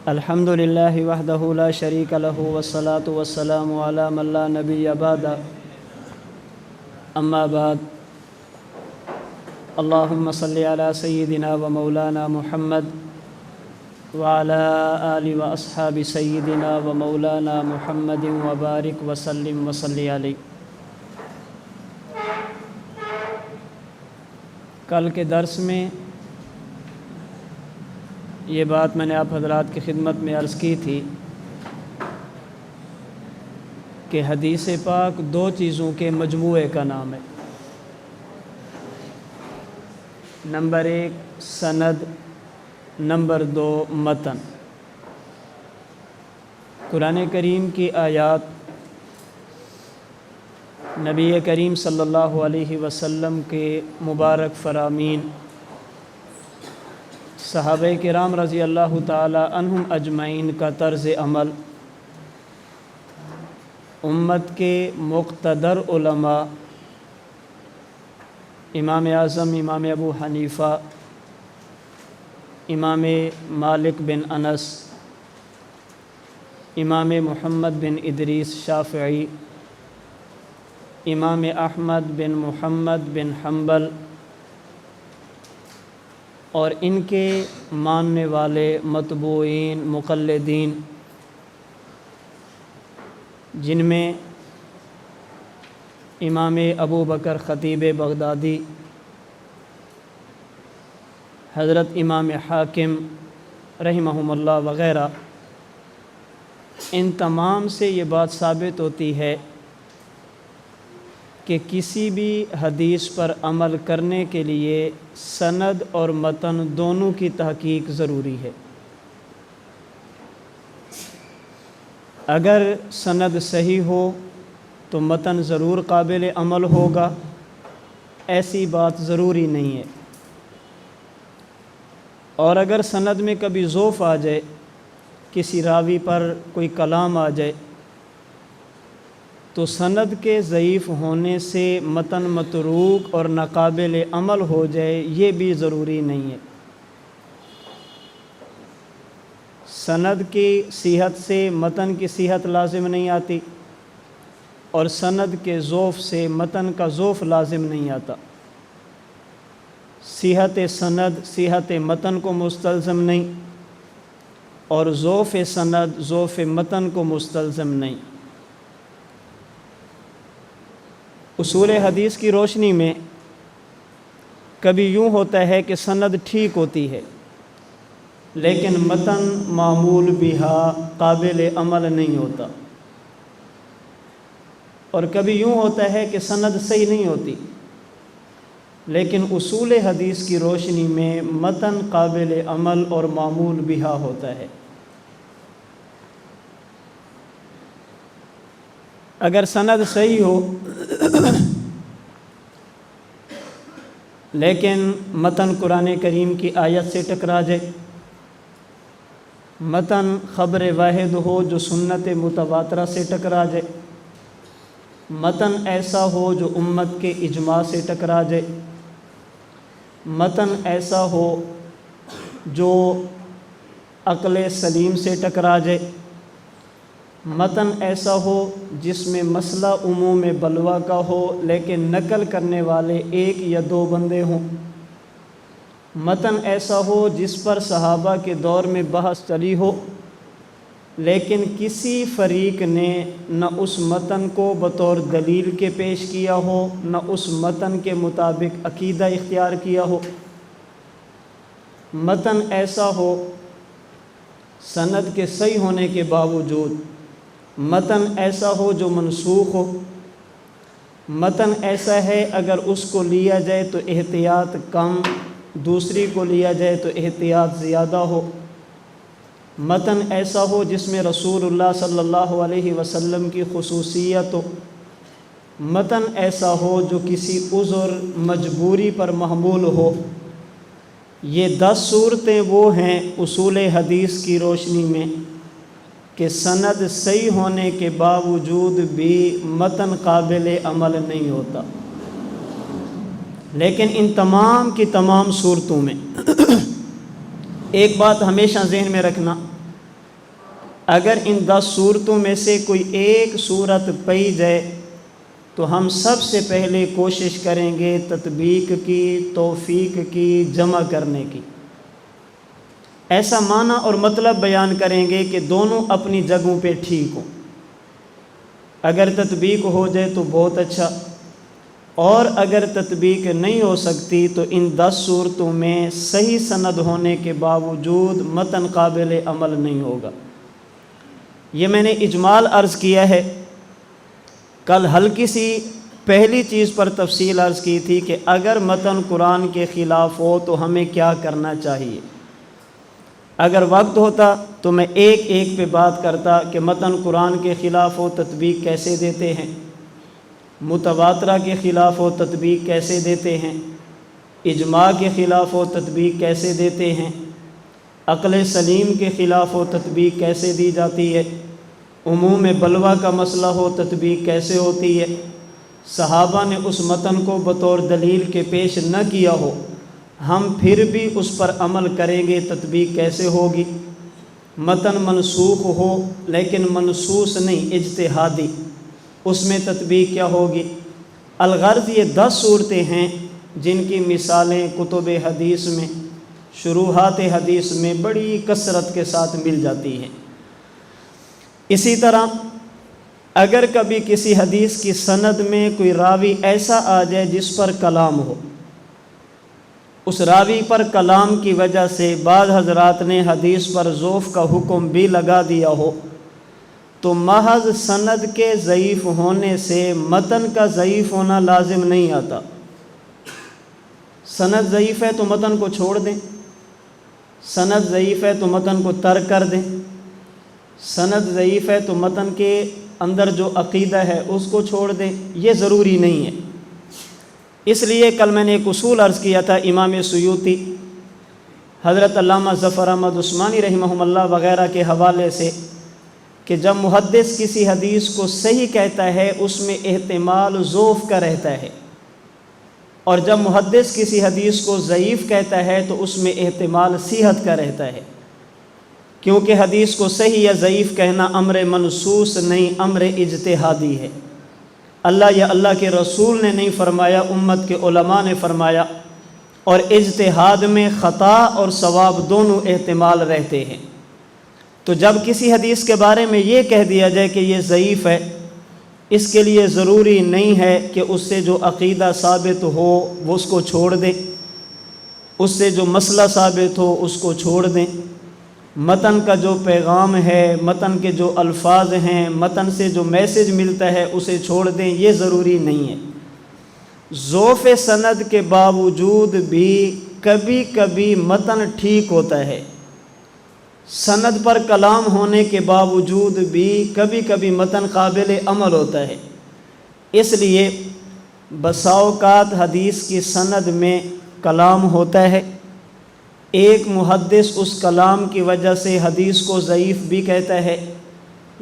الحمد للہ وحدہ لا شریک لہ والصلاة والسلام علی من لا نبی بعدہ اما بعد اللہم صلی علی سیدنا و مولانا محمد وعلی آل و اصحاب سیدنا و مولانا محمد وبارک وسلم وصلی علیہ۔ کل کے درس میں یہ بات میں نے آپ حضرات کی خدمت میں عرض کی تھی کہ حدیث پاک دو چیزوں کے مجموعے کا نام ہے۔ نمبر 1 سند، نمبر 2 متن۔ قرآن کریم کی آیات نبی کریم صلی اللہ علیہ وسلم کے مبارک فرامین، صحابہ کرام رضی اللہ تعالی عنہم اجمعین کا طرز عمل، امت کے مقتدر علماء، امام اعظم امام ابو حنیفہ، امام مالک بن انس، امام محمد بن ادریس شافعی، امام احمد بن محمد بن حنبل اور ان کے ماننے والے متبوعین مقلدین، جن میں امام ابو بکر خطیب بغدادی، حضرت امام حاکم رحمہم اللہ وغیرہ، ان تمام سے یہ بات ثابت ہوتی ہے کہ کسی بھی حدیث پر عمل کرنے کے لیے سند اور متن دونوں کی تحقیق ضروری ہے۔ اگر سند صحیح ہو تو متن ضرور قابل عمل ہوگا، ایسی بات ضروری نہیں ہے۔ اور اگر سند میں کبھی ضعف آ جائے، کسی راوی پر کوئی کلام آ جائے، تو سند کے ضعیف ہونے سے متن متروک اور ناقابل عمل ہو جائے، یہ بھی ضروری نہیں ہے۔ سند کی صحت سے متن کی صحت لازم نہیں آتی، اور سند کے ضعف سے متن کا ضعف لازم نہیں آتا۔ صحت سند صحت متن کو مستلزم نہیں، اور ضعف سند ضعف متن کو مستلزم نہیں۔ اصول حدیث کی روشنی میں کبھی یوں ہوتا ہے کہ سند ٹھیک ہوتی ہے لیکن متن معمول بہا قابل عمل نہیں ہوتا، اور کبھی یوں ہوتا ہے کہ سند صحیح نہیں ہوتی لیکن اصول حدیث کی روشنی میں متن قابل عمل اور معمول بہا ہوتا ہے۔ اگر سند صحیح ہو لیکن متن قرآن کریم کی آیت سے ٹکرا جائے، متن خبر واحد ہو جو سنت متواترہ سے ٹکرا جائے، متن ایسا ہو جو امت کے اجماع سے ٹکرا جائے، متن ایسا ہو جو عقل سلیم سے ٹکرا جائے، متن ایسا ہو جس میں مسئلہ عموم بلوہ کا ہو لیکن نقل کرنے والے 1 یا 2 بندے ہوں، متن ایسا ہو جس پر صحابہ کے دور میں بحث چلی ہو لیکن کسی فریق نے نہ اس متن کو بطور دلیل کے پیش کیا ہو، نہ اس متن کے مطابق عقیدہ اختیار کیا ہو، متن ایسا ہو سند کے صحیح ہونے کے باوجود، متن ایسا ہو جو منسوخ ہو، متن ایسا ہے اگر اس کو لیا جائے تو احتیاط کم، دوسری کو لیا جائے تو احتیاط زیادہ ہو، متن ایسا ہو جس میں رسول اللہ صلی اللہ علیہ وسلم کی خصوصیت ہو، متن ایسا ہو جو کسی عذر مجبوری پر محمول ہو۔ یہ 10 صورتیں وہ ہیں اصول حدیث کی روشنی میں کہ سند صحیح ہونے کے باوجود بھی متن قابل عمل نہیں ہوتا۔ لیکن ان تمام کی تمام صورتوں میں ایک بات ہمیشہ ذہن میں رکھنا اگر ان 10 صورتوں میں سے کوئی ایک صورت پئی جائے تو ہم سب سے پہلے کوشش کریں گے تطبیق کی، توفیق کی، جمع کرنے کی۔ ایسا معنی اور مطلب بیان کریں گے کہ دونوں اپنی جگہوں پہ ٹھیک ہوں۔ اگر تطبیق ہو جائے تو بہت اچھا، اور اگر تطبیق نہیں ہو سکتی تو ان 10 صورتوں میں صحیح سند ہونے کے باوجود متن قابل عمل نہیں ہوگا۔ یہ میں نے اجمال عرض کیا ہے۔ کل ہلکی سی پہلی چیز پر تفصیل عرض کی تھی کہ اگر متن قرآن کے خلاف ہو تو ہمیں کیا کرنا چاہیے۔ اگر وقت ہوتا تو میں ایک ایک پہ بات کرتا کہ متن قرآن کے خلاف ہو تطبیق کیسے دیتے ہیں، متواترہ کے خلاف ہو تطبیق کیسے دیتے ہیں، اجماع کے خلاف ہو تطبیق کیسے دیتے ہیں، عقل سلیم کے خلاف ہو تطبیق کیسے دی جاتی ہے، عموم بلوہ کا مسئلہ ہو تطبیق کیسے ہوتی ہے، صحابہ نے اس متن کو بطور دلیل کے پیش نہ کیا ہو ہم پھر بھی اس پر عمل کریں گے، تطبیق کیسے ہوگی، متن منسوخ ہو لیکن منصوص نہیں اجتہادی، اس میں تطبیق کیا ہوگی۔ الغرض یہ 10 صورتیں ہیں جن کی مثالیں کتب حدیث میں، شروحات حدیث میں بڑی کثرت کے ساتھ مل جاتی ہیں۔ اسی طرح اگر کبھی کسی حدیث کی سند میں کوئی راوی ایسا آ جائے جس پر کلام ہو، اس راوی پر کلام کی وجہ سے بعض حضرات نے حدیث پر ضعف کا حکم بھی لگا دیا ہو، تو محض سند کے ضعیف ہونے سے متن کا ضعیف ہونا لازم نہیں آتا۔ سند ضعیف ہے تو متن کو چھوڑ دیں، سند ضعیف ہے تو متن کو ترک کر دیں، سند ضعیف ہے تو متن کے اندر جو عقیدہ ہے اس کو چھوڑ دیں، یہ ضروری نہیں ہے۔ اس لیے کل میں نے ایک اصول عرض کیا تھا امام سیوطی، حضرت علامہ ظفر احمد عثمانی رحمہ اللہ وغیرہ کے حوالے سے، کہ جب محدث کسی حدیث کو صحیح کہتا ہے اس میں احتمال ضعف کا رہتا ہے، اور جب محدث کسی حدیث کو ضعیف کہتا ہے تو اس میں احتمال صحت کا رہتا ہے، کیونکہ حدیث کو صحیح یا ضعیف کہنا امر منصوص نہیں، امر اجتہادی ہے۔ اللہ یا اللہ کے رسول نے نہیں فرمایا، امت کے علماء نے فرمایا، اور اجتہاد میں خطا اور صواب دونوں احتمال رہتے ہیں۔ تو جب کسی حدیث کے بارے میں یہ کہہ دیا جائے کہ یہ ضعیف ہے، اس کے لیے ضروری نہیں ہے کہ اس سے جو عقیدہ ثابت ہو وہ اس کو چھوڑ دیں، اس سے جو مسئلہ ثابت ہو اس کو چھوڑ دیں، متن کا جو پیغام ہے، متن کے جو الفاظ ہیں، متن سے جو میسج ملتا ہے اسے چھوڑ دیں، یہ ضروری نہیں ہے۔ ضعف سند کے باوجود بھی کبھی کبھی متن ٹھیک ہوتا ہے، سند پر کلام ہونے کے باوجود بھی کبھی کبھی متن قابل عمل ہوتا ہے۔ اس لیے بسا اوقات حدیث کی سند میں کلام ہوتا ہے، ایک محدث اس کلام کی وجہ سے حدیث کو ضعیف بھی کہتا ہے،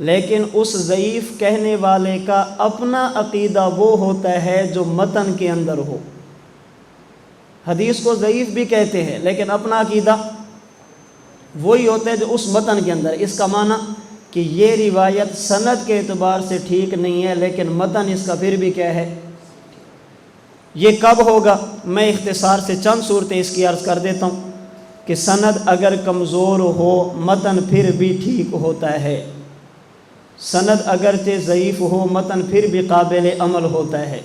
لیکن اس ضعیف کہنے والے کا اپنا عقیدہ وہ ہوتا ہے جو متن کے اندر ہو۔ حدیث کو ضعیف بھی کہتے ہیں لیکن اپنا عقیدہ وہی ہوتا ہے جو اس متن کے اندر۔ اس کا معنی کہ یہ روایت سند کے اعتبار سے ٹھیک نہیں ہے لیکن متن اس کا پھر بھی کیا ہے۔ یہ کب ہوگا؟ میں اختصار سے چند صورتیں اس کی عرض کر دیتا ہوں کہ سند اگر کمزور ہو متن پھر بھی ٹھیک ہوتا ہے، سند اگرچہ ضعیف ہو متن پھر بھی قابل عمل ہوتا ہے۔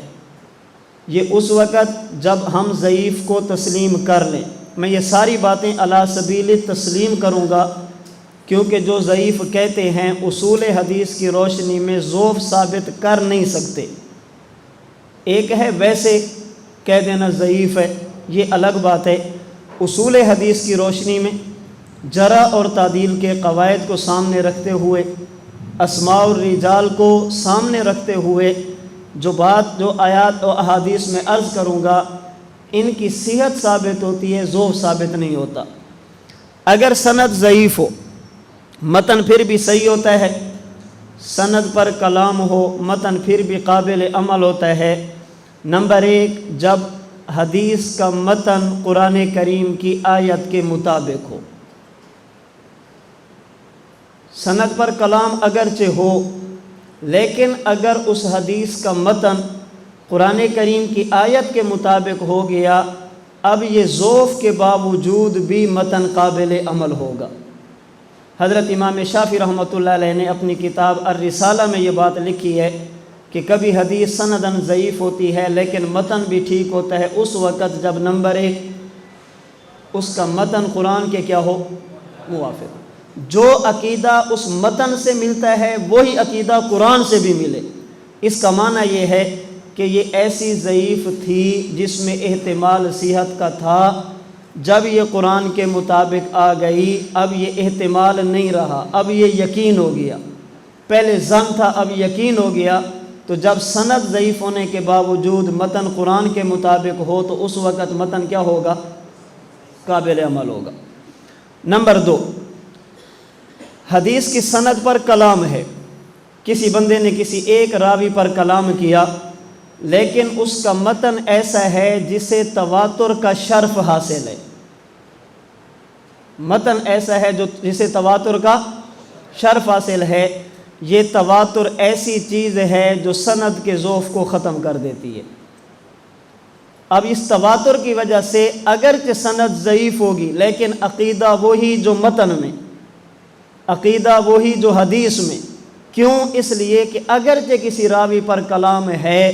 یہ اس وقت جب ہم ضعیف کو تسلیم کر لیں۔ میں یہ ساری باتیں علی سبیل تسلیم کروں گا کیونکہ جو ضعیف کہتے ہیں اصول حدیث کی روشنی میں ضعف ثابت کر نہیں سکتے۔ ایک ہے ویسے کہہ دینا ضعیف ہے، یہ الگ بات ہے۔ اصول حدیث کی روشنی میں جرح اور تعدیل کے قواعد کو سامنے رکھتے ہوئے، اسماء الرجال کو سامنے رکھتے ہوئے جو آیات و احادیث میں عرض کروں گا ان کی صحت ثابت ہوتی ہے، ضعف ثابت نہیں ہوتا۔ اگر سند ضعیف ہو متن پھر بھی صحیح ہوتا ہے، سند پر کلام ہو متن پھر بھی قابل عمل ہوتا ہے۔ نمبر 1، جب حدیث کا متن قرآن کریم کی آیت کے مطابق ہو۔ سند پر کلام اگرچہ ہو، لیکن اگر اس حدیث کا متن قرآن کریم کی آیت کے مطابق ہو گیا، اب یہ ضعف کے باوجود بھی متن قابل عمل ہوگا۔ حضرت امام شافعی رحمۃ اللہ علیہ نے اپنی کتاب الرسالہ میں یہ بات لکھی ہے کہ کبھی حدیث سنداً ضعیف ہوتی ہے لیکن متن بھی ٹھیک ہوتا ہے اس وقت جب نمبر 1 اس کا متن قرآن کے کیا ہو، موافق۔ جو عقیدہ اس متن سے ملتا ہے وہی عقیدہ قرآن سے بھی ملے۔ اس کا معنی یہ ہے کہ یہ ایسی ضعیف تھی جس میں احتمال صحت کا تھا، جب یہ قرآن کے مطابق آ گئی اب یہ احتمال نہیں رہا، اب یہ یقین ہو گیا۔ پہلے ظن تھا، اب یقین ہو گیا۔ تو جب سند ضعیف ہونے کے باوجود متن قرآن کے مطابق ہو تو اس وقت متن کیا ہوگا، قابل عمل ہوگا۔ نمبر 2، حدیث کی سند پر کلام ہے۔ کسی بندے نے کسی ایک راوی پر کلام کیا لیکن اس کا متن ایسا ہے جسے تواتر کا شرف حاصل ہے۔ متن ایسا ہے جسے تواتر کا شرف حاصل ہے۔ یہ تواتر ایسی چیز ہے جو سند کے ضعف کو ختم کر دیتی ہے۔ اب اس تواتر کی وجہ سے اگرچہ سند ضعیف ہوگی لیکن عقیدہ وہی جو متن میں، عقیدہ وہی جو حدیث میں۔ کیوں؟ اس لیے کہ اگرچہ کسی راوی پر کلام ہے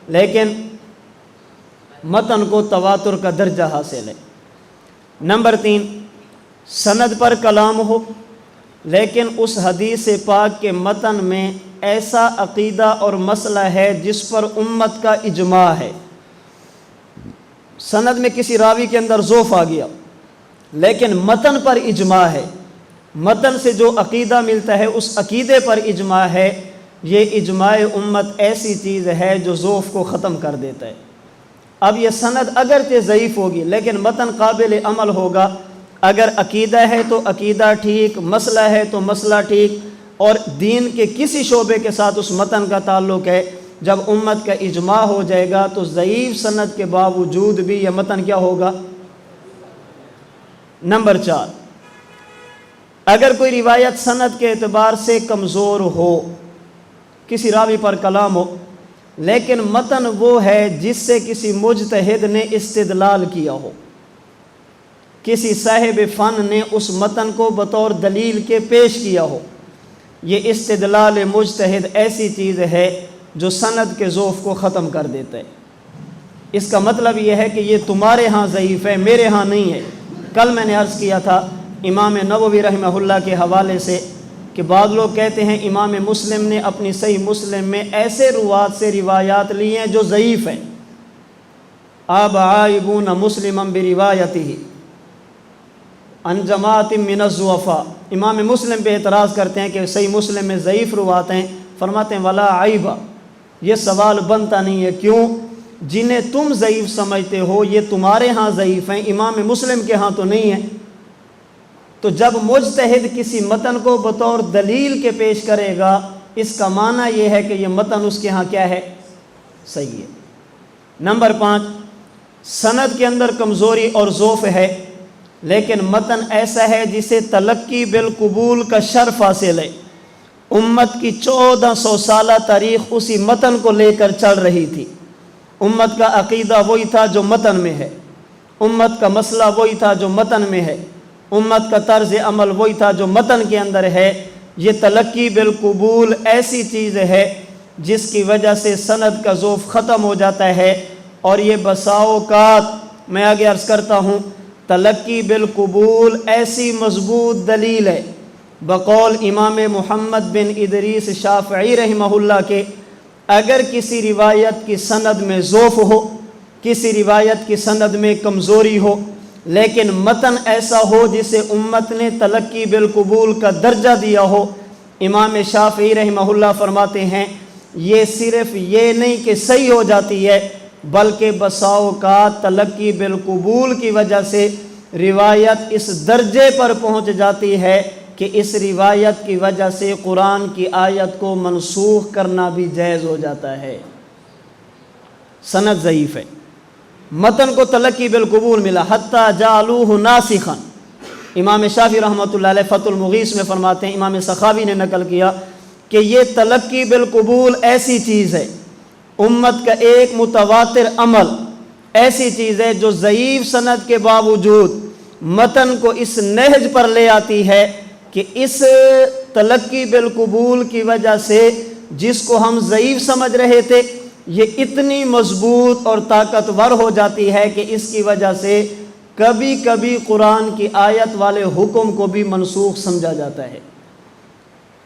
لیکن متن کو تواتر کا درجہ حاصل ہے۔ نمبر 3، سند پر کلام ہو لیکن اس حدیث پاک کے متن میں ایسا عقیدہ اور مسئلہ ہے جس پر امت کا اجماع ہے۔ سند میں کسی راوی کے اندر ضعف آ گیا لیکن متن پر اجماع ہے، متن سے جو عقیدہ ملتا ہے اس عقیدے پر اجماع ہے۔ یہ اجماع امت ایسی چیز ہے جو ضعف کو ختم کر دیتا ہے۔ اب یہ سند اگرچہ ضعیف ہوگی لیکن متن قابل عمل ہوگا۔ اگر عقیدہ ہے تو عقیدہ ٹھیک، مسئلہ ہے تو مسئلہ ٹھیک، اور دین کے کسی شعبے کے ساتھ اس متن کا تعلق ہے۔ جب امت کا اجماع ہو جائے گا تو ضعیف سند کے باوجود بھی یہ متن کیا ہوگا۔ نمبر 4، اگر کوئی روایت سند کے اعتبار سے کمزور ہو، کسی راوی پر کلام ہو لیکن متن وہ ہے جس سے کسی مجتہد نے استدلال کیا ہو، کسی صاحب فن نے اس متن کو بطور دلیل کے پیش کیا ہو، یہ استدلال مجتہد ایسی چیز ہے جو سند کے ضعف کو ختم کر دیتا ہے۔ اس کا مطلب یہ ہے کہ یہ تمہارے ہاں ضعیف ہے، میرے ہاں نہیں ہے۔ کل میں نے عرض کیا تھا امام نووی رحمہ اللہ کے حوالے سے کہ بعض لوگ کہتے ہیں امام مسلم نے اپنی صحیح مسلم میں ایسے روات سے روایات لی ہیں جو ضعیف ہیں۔ اب عائبون مسلما بروایتہ عن جماعت من الضعفاء، امام مسلم پہ اعتراض کرتے ہیں کہ صحیح مسلم میں ضعیف روات ہیں، فرماتے ہیں ولا عیب، یہ سوال بنتا نہیں ہے۔ کیوں؟ جنہیں تم ضعیف سمجھتے ہو یہ تمہارے ہاں ضعیف ہیں، امام مسلم کے ہاں تو نہیں ہیں۔ تو جب مجتہد کسی متن کو بطور دلیل کے پیش کرے گا اس کا معنی یہ ہے کہ یہ متن اس کے ہاں کیا ہے، صحیح ہے۔ نمبر 5، سند کے اندر کمزوری اور ضعف ہے لیکن متن ایسا ہے جسے تلقی بالقبول کا شرف حاصل ہے۔ امت کی 1400 سالہ تاریخ اسی متن کو لے کر چل رہی تھی۔ امت کا عقیدہ وہی تھا جو متن میں ہے، امت کا مسئلہ وہی تھا جو متن میں ہے، امت کا طرز عمل وہی تھا جو متن کے اندر ہے۔ یہ تلقی بالقبول ایسی چیز ہے جس کی وجہ سے سند کا ضعف ختم ہو جاتا ہے، اور یہ بسا اوقات میں آگے عرض کرتا ہوں تلقی بالقبول ایسی مضبوط دلیل ہے بقول امام محمد بن ادریس شافعی رحمہ اللہ کے، اگر کسی روایت کی سند میں ضعف ہو، کسی روایت کی سند میں کمزوری ہو لیکن متن ایسا ہو جسے امت نے تلقی بالقبول کا درجہ دیا ہو، امام شافعی رحمہ اللہ فرماتے ہیں یہ صرف یہ نہیں کہ صحیح ہو جاتی ہے بلکہ بسا اوقات تلقی بالقبول کی وجہ سے روایت اس درجے پر پہنچ جاتی ہے کہ اس روایت کی وجہ سے قرآن کی آیت کو منسوخ کرنا بھی جائز ہو جاتا ہے۔ سند ضعیف ہے، متن کو تلقی بالقبول ملا، حتی جعلوہ ناسخا، امام شافعی رحمۃ اللہ علیہ فتح المغیث میں فرماتے ہیں، امام سخاوی نے نقل کیا کہ یہ تلقی بالقبول ایسی چیز ہے، امت کا ایک متواتر عمل ایسی چیز ہے جو ضعیف سند کے باوجود متن کو اس نہج پر لے آتی ہے کہ اس تلقی بالقبول کی وجہ سے جس کو ہم ضعیف سمجھ رہے تھے یہ اتنی مضبوط اور طاقتور ہو جاتی ہے کہ اس کی وجہ سے کبھی کبھی قرآن کی آیت والے حکم کو بھی منسوخ سمجھا جاتا ہے۔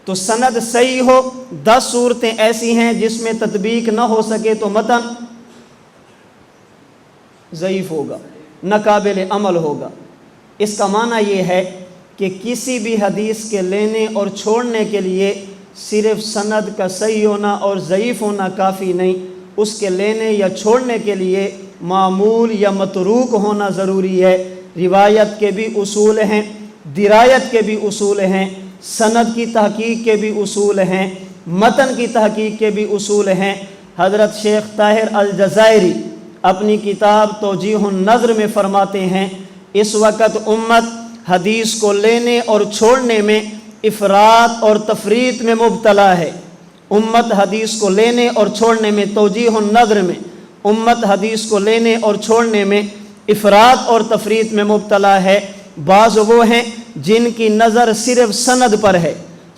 تو سند صحیح ہو، 10 صورتیں ایسی ہیں جس میں تطبیق نہ ہو سکے تو متن ضعیف ہوگا، ناقابل عمل ہوگا۔ اس کا معنی یہ ہے کہ کسی بھی حدیث کے لینے اور چھوڑنے کے لیے صرف سند کا صحیح ہونا اور ضعیف ہونا کافی نہیں، اس کے لینے یا چھوڑنے کے لیے معمول یا متروک ہونا ضروری ہے۔ روایت کے بھی اصول ہیں، درایت کے بھی اصول ہیں، سند کی تحقیق کے بھی اصول ہیں، متن کی تحقیق کے بھی اصول ہیں۔ حضرت شیخ طاہر الجزائری اپنی کتاب توجیہ النظر میں فرماتے ہیں، اس وقت امت حدیث کو لینے اور چھوڑنے میں افراط اور تفریط میں مبتلا ہے۔ امت حدیث کو لینے اور چھوڑنے میں، توجیہ النظر میں، امت حدیث کو لینے اور چھوڑنے میں افراط اور تفریط میں مبتلا ہے۔ بعض وہ ہیں جن کی نظر صرف سند پر ہے،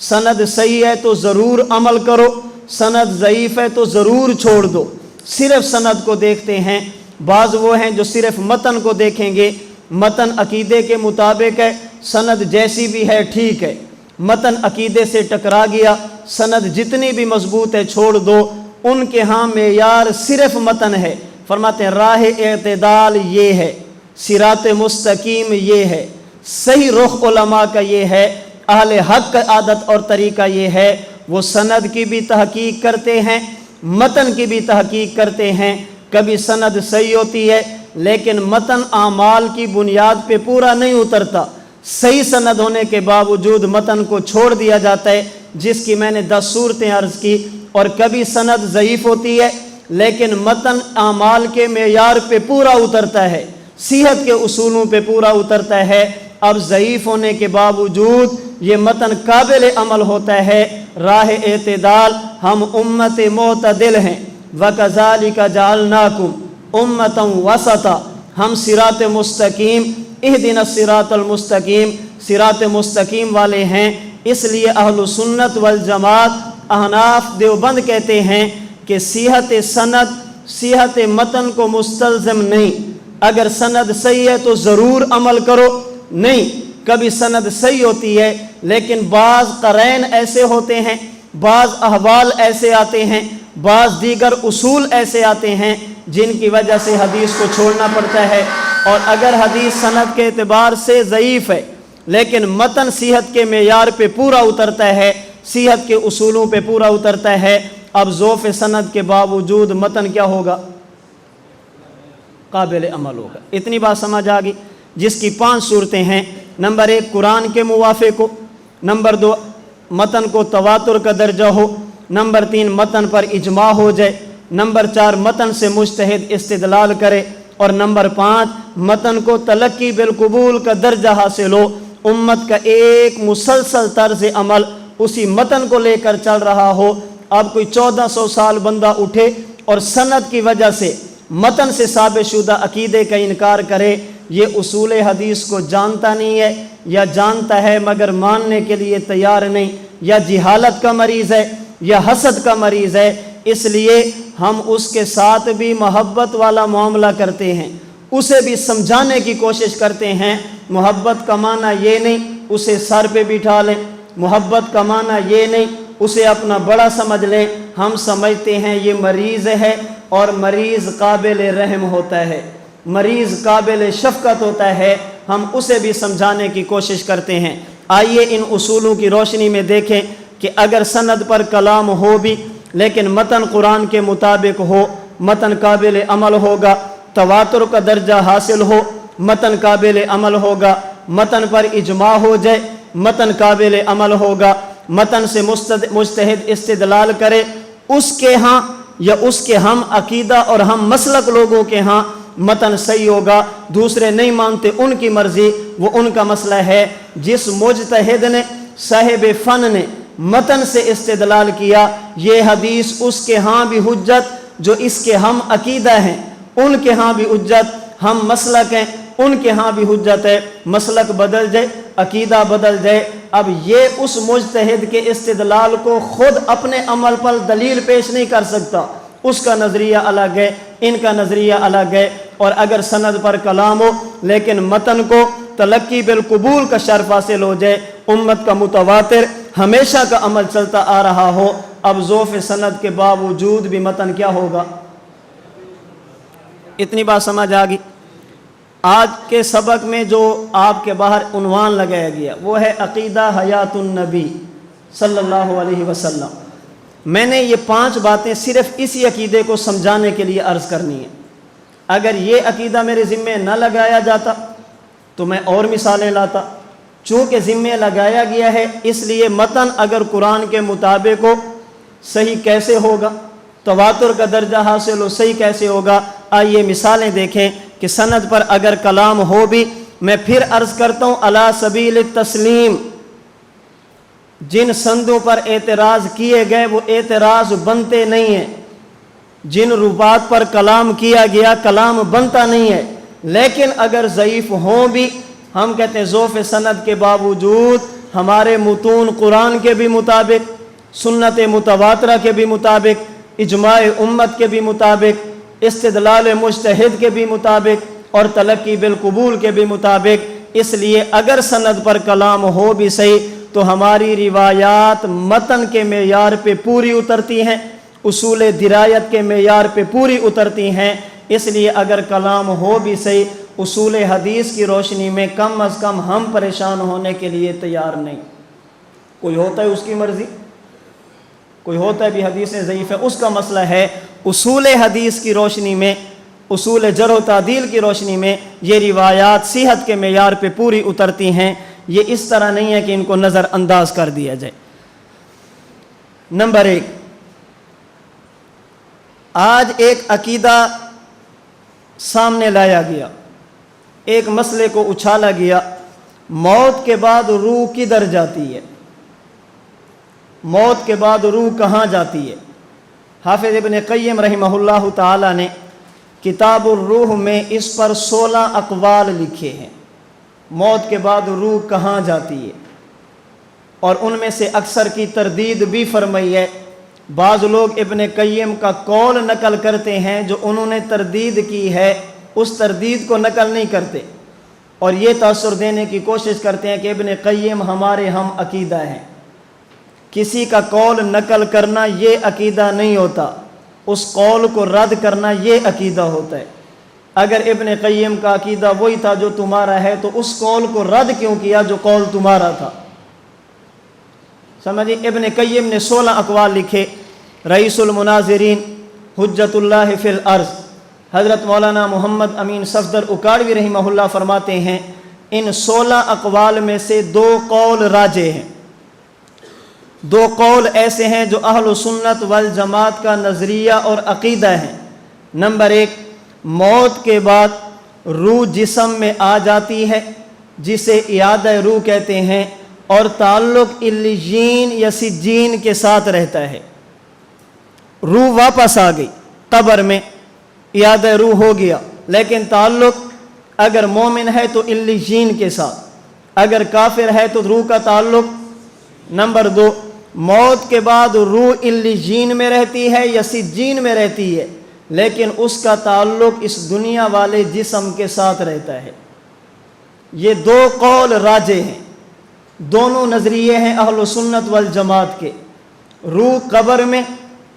سند صحیح ہے تو ضرور عمل کرو، سند ضعیف ہے تو ضرور چھوڑ دو، صرف سند کو دیکھتے ہیں۔ بعض وہ ہیں جو صرف متن کو دیکھیں گے، متن عقیدے کے مطابق ہے، سند جیسی بھی ہے ٹھیک ہے، متن عقیدے سے ٹکرا گیا، سند جتنی بھی مضبوط ہے چھوڑ دو۔ ان کے ہاں معیار صرف متن ہے۔ فرماتے ہیں راہ اعتدال یہ ہے، صراط مستقیم یہ ہے، صحیح رخ علماء کا یہ ہے، اہل حق کا عادت اور طریقہ یہ ہے، وہ سند کی بھی تحقیق کرتے ہیں، متن کی بھی تحقیق کرتے ہیں۔ کبھی سند صحیح ہوتی ہے لیکن متن اعمال کی بنیاد پہ پورا نہیں اترتا، صحیح سند ہونے کے باوجود متن کو چھوڑ دیا جاتا ہے، جس کی میں نے 10 صورتیں عرض کی۔ اور کبھی سند ضعیف ہوتی ہے لیکن متن اعمال کے معیار پہ پورا اترتا ہے، صحت کے اصولوں پہ پورا اترتا ہے۔ اب ضعیف ہونے کے باوجود یہ متن قابل عمل ہوتا ہے۔ راہ اعتدال، ہم امت معتدل ہیں، وَكَذَلِكَ جَعَلْنَاكُمْ أُمَّةً وَسَطًا، ہم صراط مستقیم، اہدنا الصراط المستقیم، صراط مستقیم والے ہیں۔ اس لیے اہل سنت والجماعت احناف دیوبند کہتے ہیں کہ صحت سند صحت متن کو مستلزم نہیں، اگر سند صحیح ہے تو ضرور عمل کرو، نہیں، کبھی سند صحیح ہوتی ہے لیکن بعض قرائن ایسے ہوتے ہیں، بعض احوال ایسے آتے ہیں، بعض دیگر اصول ایسے آتے ہیں جن کی وجہ سے حدیث کو چھوڑنا پڑتا ہے۔ اور اگر حدیث سند کے اعتبار سے ضعیف ہے لیکن متن صحت کے معیار پہ پورا اترتا ہے، صحت کے اصولوں پہ پورا اترتا ہے، اب ضعف سند کے باوجود متن کیا ہوگا؟ قابل عمل ہوگا۔ اتنی بات سمجھ آ گئی، جس کی 5 صورتیں ہیں۔ نمبر 1 قرآن کے موافق ہو، نمبر 2 متن کو تواتر کا درجہ ہو، نمبر 3 متن پر اجماع ہو جائے، نمبر 4 متن سے مجتہد استدلال کرے، اور نمبر 5 متن کو تلقی بالقبول کا درجہ حاصل ہو۔ امت کا ایک مسلسل طرز عمل اسی متن کو لے کر چل رہا ہو۔ اب کوئی 1400 سال بندہ اٹھے اور سند کی وجہ سے متن سے ثابت شدہ عقیدے کا انکار کرے، یہ اصول حدیث کو جانتا نہیں ہے، یا جانتا ہے مگر ماننے کے لیے تیار نہیں، یا جہالت کا مریض ہے یا حسد کا مریض ہے۔ اس لیے ہم اس کے ساتھ بھی محبت والا معاملہ کرتے ہیں، اسے بھی سمجھانے کی کوشش کرتے ہیں۔ محبت کا معنی یہ نہیں اسے سر پہ بٹھا لیں، محبت کا معنی یہ نہیں اسے اپنا بڑا سمجھ لیں۔ ہم سمجھتے ہیں یہ مریض ہے اور مریض قابل رحم ہوتا ہے، مریض قابل شفقت ہوتا ہے، ہم اسے بھی سمجھانے کی کوشش کرتے ہیں۔ آئیے ان اصولوں کی روشنی میں دیکھیں کہ اگر سند پر کلام ہو بھی لیکن متن قرآن کے مطابق ہو، متن قابل عمل ہوگا، تواتر کا درجہ حاصل ہو، متن قابل عمل ہوگا، متن پر اجماع ہو جائے، متن قابل عمل ہوگا، متن سے مجتہد استدلال کرے، اس کے ہاں یا اس کے ہم عقیدہ اور ہم مسلک لوگوں کے ہاں متن صحیح ہوگا، دوسرے نہیں مانتے ان کی مرضی، وہ ان کا مسئلہ ہے۔ جس مجتہد نے صاحب فن نے متن سے استدلال کیا، یہ حدیث اس کے ہاں بھی حجت، جو اس کے ہم عقیدہ ہیں ان کے ہاں بھی حجت، ہم مسلک ہیں ان کے ہاں بھی حجت ہے۔ مسلک بدل جائے، عقیدہ بدل جائے، اب یہ اس مجتہد کے استدلال کو خود اپنے عمل پر دلیل پیش نہیں کر سکتا، اس کا نظریہ الگ ہے، ان کا نظریہ الگ ہے۔ اور اگر سند پر کلام ہو لیکن متن کو تلقی بالقبول کا شرف حاصل ہو جائے، امت کا متواتر ہمیشہ کا عمل چلتا آ رہا ہو، اب ضعف سند کے باوجود بھی متن کیا ہوگا؟ اتنی بات سمجھ آ گئی؟ آج کے سبق میں جو آپ کے باہر عنوان لگایا گیا وہ ہے عقیدہ حیات النبی صلی اللہ علیہ وسلم۔ میں نے یہ 5 باتیں صرف اسی عقیدے کو سمجھانے کے لیے عرض کرنی ہے۔ اگر یہ عقیدہ میرے ذمے نہ لگایا جاتا تو میں اور مثالیں لاتا، چونکہ ذمے لگایا گیا ہے، اس لیے متن اگر قرآن کے مطابق ہو صحیح کیسے ہوگا، تواتر کا درجہ حاصل ہو صحیح کیسے ہوگا؟ آئیے مثالیں دیکھیں کہ سند پر اگر کلام ہو بھی، میں پھر عرض کرتا ہوں علی سبیل التسلیم، جن سندوں پر اعتراض کیے گئے وہ اعتراض بنتے نہیں ہیں، جن روات پر کلام کیا گیا کلام بنتا نہیں ہے، لیکن اگر ضعیف ہوں بھی ہم کہتے ہیں ضعف سند کے باوجود ہمارے متون قرآن کے بھی مطابق، سنت متواترہ کے بھی مطابق، اجماع امت کے بھی مطابق، استدلال مجتہد کے بھی مطابق اور تلقی بالقبول کے بھی مطابق، اس لیے اگر سند پر کلام ہو بھی صحیح تو ہماری روایات متن کے معیار پہ پوری اترتی ہیں، اصول درایت کے معیار پہ پوری اترتی ہیں۔ اس لیے اگر کلام ہو بھی صحیح، اصول حدیث کی روشنی میں کم از کم ہم پریشان ہونے کے لیے تیار نہیں۔ کوئی ہوتا ہے اس کی مرضی، کوئی ہوتا ہے بھی حدیثیں ضعیف ہے، اس کا مسئلہ ہے۔ اصول حدیث کی روشنی میں، اصول جرح و تعدیل کی روشنی میں یہ روایات صحت کے معیار پہ پوری اترتی ہیں، یہ اس طرح نہیں ہے کہ ان کو نظر انداز کر دیا جائے۔ نمبر 1، آج ایک عقیدہ سامنے لایا گیا، ایک مسئلے کو اچھالا گیا، موت کے بعد روح کدھر جاتی ہے؟ موت کے بعد روح کہاں جاتی ہے؟ حافظ ابن قیم رحمہ اللہ تعالی نے کتاب الروح میں اس پر 16 اقوال لکھے ہیں، موت کے بعد روح کہاں جاتی ہے، اور ان میں سے اکثر کی تردید بھی فرمائی ہے۔ بعض لوگ ابن قیم کا قول نقل کرتے ہیں، جو انہوں نے تردید کی ہے اس تردید کو نقل نہیں کرتے، اور یہ تاثر دینے کی کوشش کرتے ہیں کہ ابن قیم ہمارے ہم عقیدہ ہیں۔ کسی کا قول نقل کرنا یہ عقیدہ نہیں ہوتا، اس قول کو رد کرنا یہ عقیدہ ہوتا ہے۔ اگر ابن قیم کا عقیدہ وہی تھا جو تمہارا ہے تو اس قول کو رد کیوں کیا جو قول تمہارا تھا؟ سمجھیں، ابن قیم نے 16 اقوال لکھے۔ رئیس المناظرین حجت اللہ فی الارض حضرت مولانا محمد امین صفدر اکاڑوی رحمہ اللہ فرماتے ہیں ان 16 اقوال میں سے 2 قول راجح ہیں، 2 قول ایسے ہیں جو اہل سنت والجماعت کا نظریہ اور عقیدہ ہیں۔ نمبر 1، موت کے بعد روح جسم میں آ جاتی ہے، جسے اعادہ روح کہتے ہیں، اور تعلق علیین یا سجین کے ساتھ رہتا ہے۔ روح واپس آ گئی قبر میں، اعادہ روح ہو گیا، لیکن تعلق اگر مومن ہے تو علیین کے ساتھ، اگر کافر ہے تو روح کا تعلق۔ نمبر 2، موت کے بعد روح علیین میں رہتی ہے یا سجین میں رہتی ہے، لیکن اس کا تعلق اس دنیا والے جسم کے ساتھ رہتا ہے۔ یہ 2 قول راجح ہیں، دونوں نظریے ہیں اہل سنت والجماعت کے۔ روح قبر میں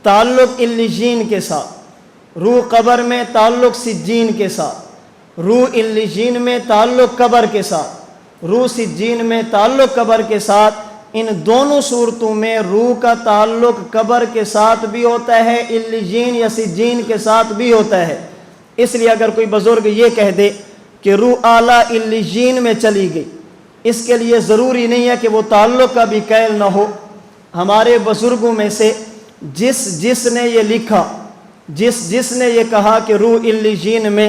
تعلق علیین کے ساتھ، روح قبر میں تعلق سجین کے ساتھ، روح علیین میں تعلق قبر کے ساتھ، روح سجین میں تعلق قبر کے ساتھ۔ ان دونوں صورتوں میں روح کا تعلق قبر کے ساتھ بھی ہوتا ہے، علیین یا سجین کے ساتھ بھی ہوتا ہے۔ اس لیے اگر کوئی بزرگ یہ کہہ دے کہ روح اعلیٰ علیین میں چلی گئی، اس کے لیے ضروری نہیں ہے کہ وہ تعلق کا بھی قائل نہ ہو۔ ہمارے بزرگوں میں سے جس نے یہ لکھا، جس نے یہ کہا کہ روح علیین میں،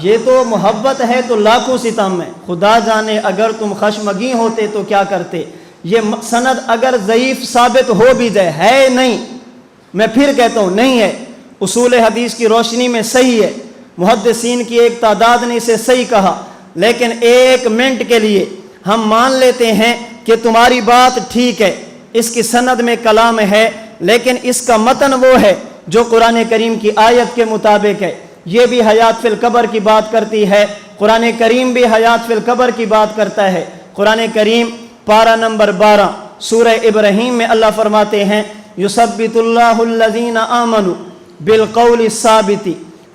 یہ تو محبت ہے تو لاکھوں ستم ہے، خدا جانے اگر تم خشمگین ہوتے تو کیا کرتے۔ یہ سند اگر ضعیف ثابت ہو بھی جائے، ہے نہیں، میں پھر کہتا ہوں نہیں ہے، اصول حدیث کی روشنی میں صحیح ہے، محدثین کی ایک تعداد نے اسے صحیح کہا، لیکن ایک منٹ کے لیے ہم مان لیتے ہیں کہ تمہاری بات ٹھیک ہے، اس کی سند میں کلام ہے، لیکن اس کا متن وہ ہے جو قرآن کریم کی آیت کے مطابق ہے۔ یہ بھی حیات فی القبر کی بات کرتی ہے، قرآن کریم بھی حیات فی القبر کی بات کرتا ہے۔ قرآن کریم پارہ نمبر 12 سورہ ابراہیم میں اللہ فرماتے ہیں یثبت اللہ الذین آمنوا بالقول الثابت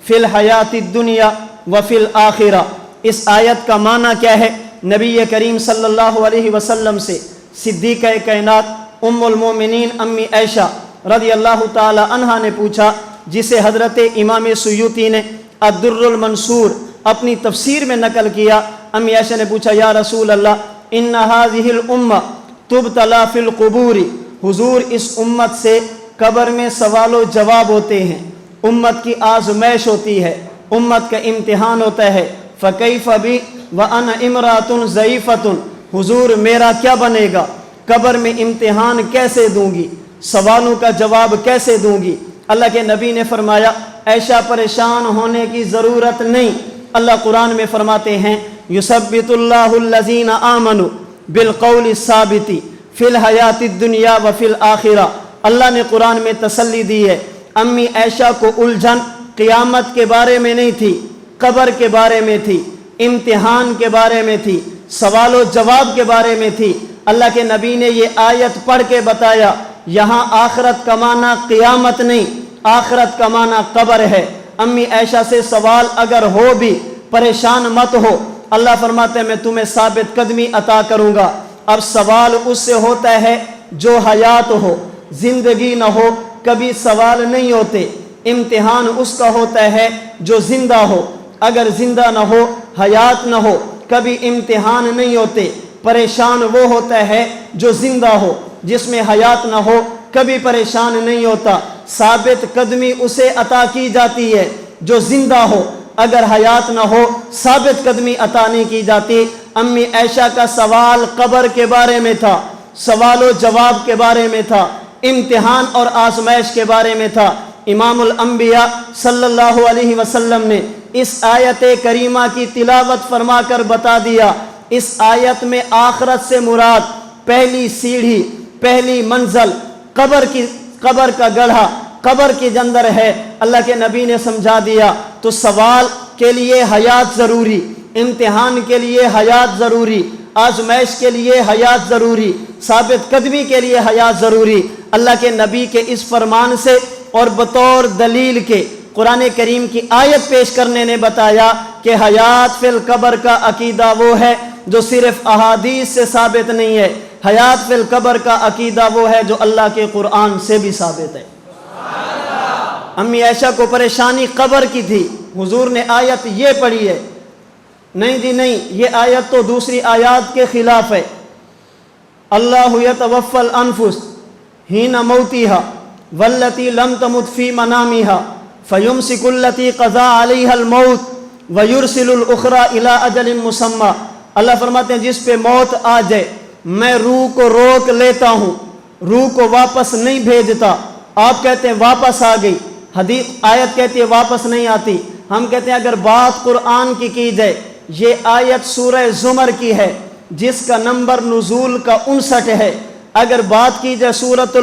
فی الحیات الدنیا وفی الآخرہ۔ اس آیت کا معنی کیا ہے؟ نبی کریم صلی اللہ علیہ وسلم سے صدیقہ کائنات ام المومنین امی عائشہ رضی اللہ تعالی عنہا نے پوچھا، جسے حضرت امام سیوطی نے الدر المنصور اپنی تفسیر میں نقل کیا۔ امی عائشہ نے پوچھا یا رسول اللہ ان هذه الامہ تبتلی فی القبور، حضور اس امت سے قبر میں سوال و جواب ہوتے ہیں، امت کی آزمائش ہوتی ہے، امت کا امتحان ہوتا ہے۔ فکیف بی وانا امرأۃ ضعیفۃ، حضور میرا کیا بنے گا؟ قبر میں امتحان کیسے دوں گی؟ سوالوں کا جواب کیسے دوں گی؟ اللہ کے نبی نے فرمایا ایسا پریشان ہونے کی ضرورت نہیں۔ اللہ قرآن میں فرماتے ہیں یثبت اللہ الذین آمنوا بالقول الثابت فی الحیات الدنیا وفی الآخرہ۔ اللہ نے قرآن میں تسلی دی ہے۔ امی عائشہ کو الجھن قیامت کے بارے میں نہیں تھی، قبر کے بارے میں تھی، امتحان کے بارے میں تھی، سوال و جواب کے بارے میں تھی۔ اللہ کے نبی نے یہ آیت پڑھ کے بتایا یہاں آخرت کا معنی قیامت نہیں، آخرت کا معنی قبر ہے۔ امی عائشہ سے سوال اگر ہو بھی پریشان مت ہو، اللہ فرماتے ہیں میں تمہیں ثابت قدمی عطا کروں گا۔ اب سوال اس سے ہوتا ہے جو حیات ہو، زندگی نہ ہو کبھی سوال نہیں ہوتے۔ امتحان اس کا ہوتا ہے جو زندہ ہو، اگر زندہ نہ ہو، حیات نہ ہو، کبھی امتحان نہیں ہوتے۔ پریشان وہ ہوتا ہے جو زندہ ہو، جس میں حیات نہ ہو کبھی پریشان نہیں ہوتا۔ ثابت قدمی اسے عطا کی جاتی ہے جو زندہ ہو، اگر حیات نہ ہو ثابت قدمی عطا نہیں کی جاتی۔ امی عائشہ کا سوال قبر کے بارے میں تھا، سوال و جواب کے بارے میں تھا، امتحان اور آزمائش کے بارے میں تھا۔ امام الانبیاء صلی اللہ علیہ وسلم نے اس آیت کریمہ کی تلاوت فرما کر بتا دیا، اس آیت میں آخرت سے مراد پہلی سیڑھی، پہلی منزل قبر کا گڑھا، قبر کے اندر ہے۔ اللہ کے نبی نے سمجھا دیا۔ تو سوال کے لیے حیات ضروری، امتحان کے لیے حیات ضروری، آزمائش کے لیے حیات ضروری، ثابت قدمی کے لیے حیات ضروری۔ اللہ کے نبی کے اس فرمان سے اور بطور دلیل کے قرآن کریم کی آیت پیش کرنے نے بتایا کہ حیات فی القبر کا عقیدہ وہ ہے جو صرف احادیث سے ثابت نہیں ہے، حیات فی القبر کا عقیدہ وہ ہے جو اللہ کے قرآن سے بھی ثابت ہے۔ امی عائشہ کو پریشانی قبر کی تھی، حضور نے آیت یہ پڑھی ہے، نہیں جی نہیں، یہ آیت تو دوسری آیات کے خلاف ہے۔ اللہ یتوفی الانفس حین موتہا واللتی لم تمت فی منامہا فیمسک التی قضا علیہا الموت ویرسل الاخری الی اجل مسمی۔ اللہ فرماتے ہیں جس پہ موت آ جائے میں روح کو روک لیتا ہوں، روح کو واپس نہیں بھیجتا۔ آپ کہتے ہیں واپس آ گئی، حدیث آیت کہتی ہے واپس نہیں آتی۔ ہم کہتے ہیں اگر بات قرآن کی جائے، یہ آیت سورہ زمر کی ہے جس کا نمبر نزول کا 59 ہے۔ اگر بات کی جائے سورۃ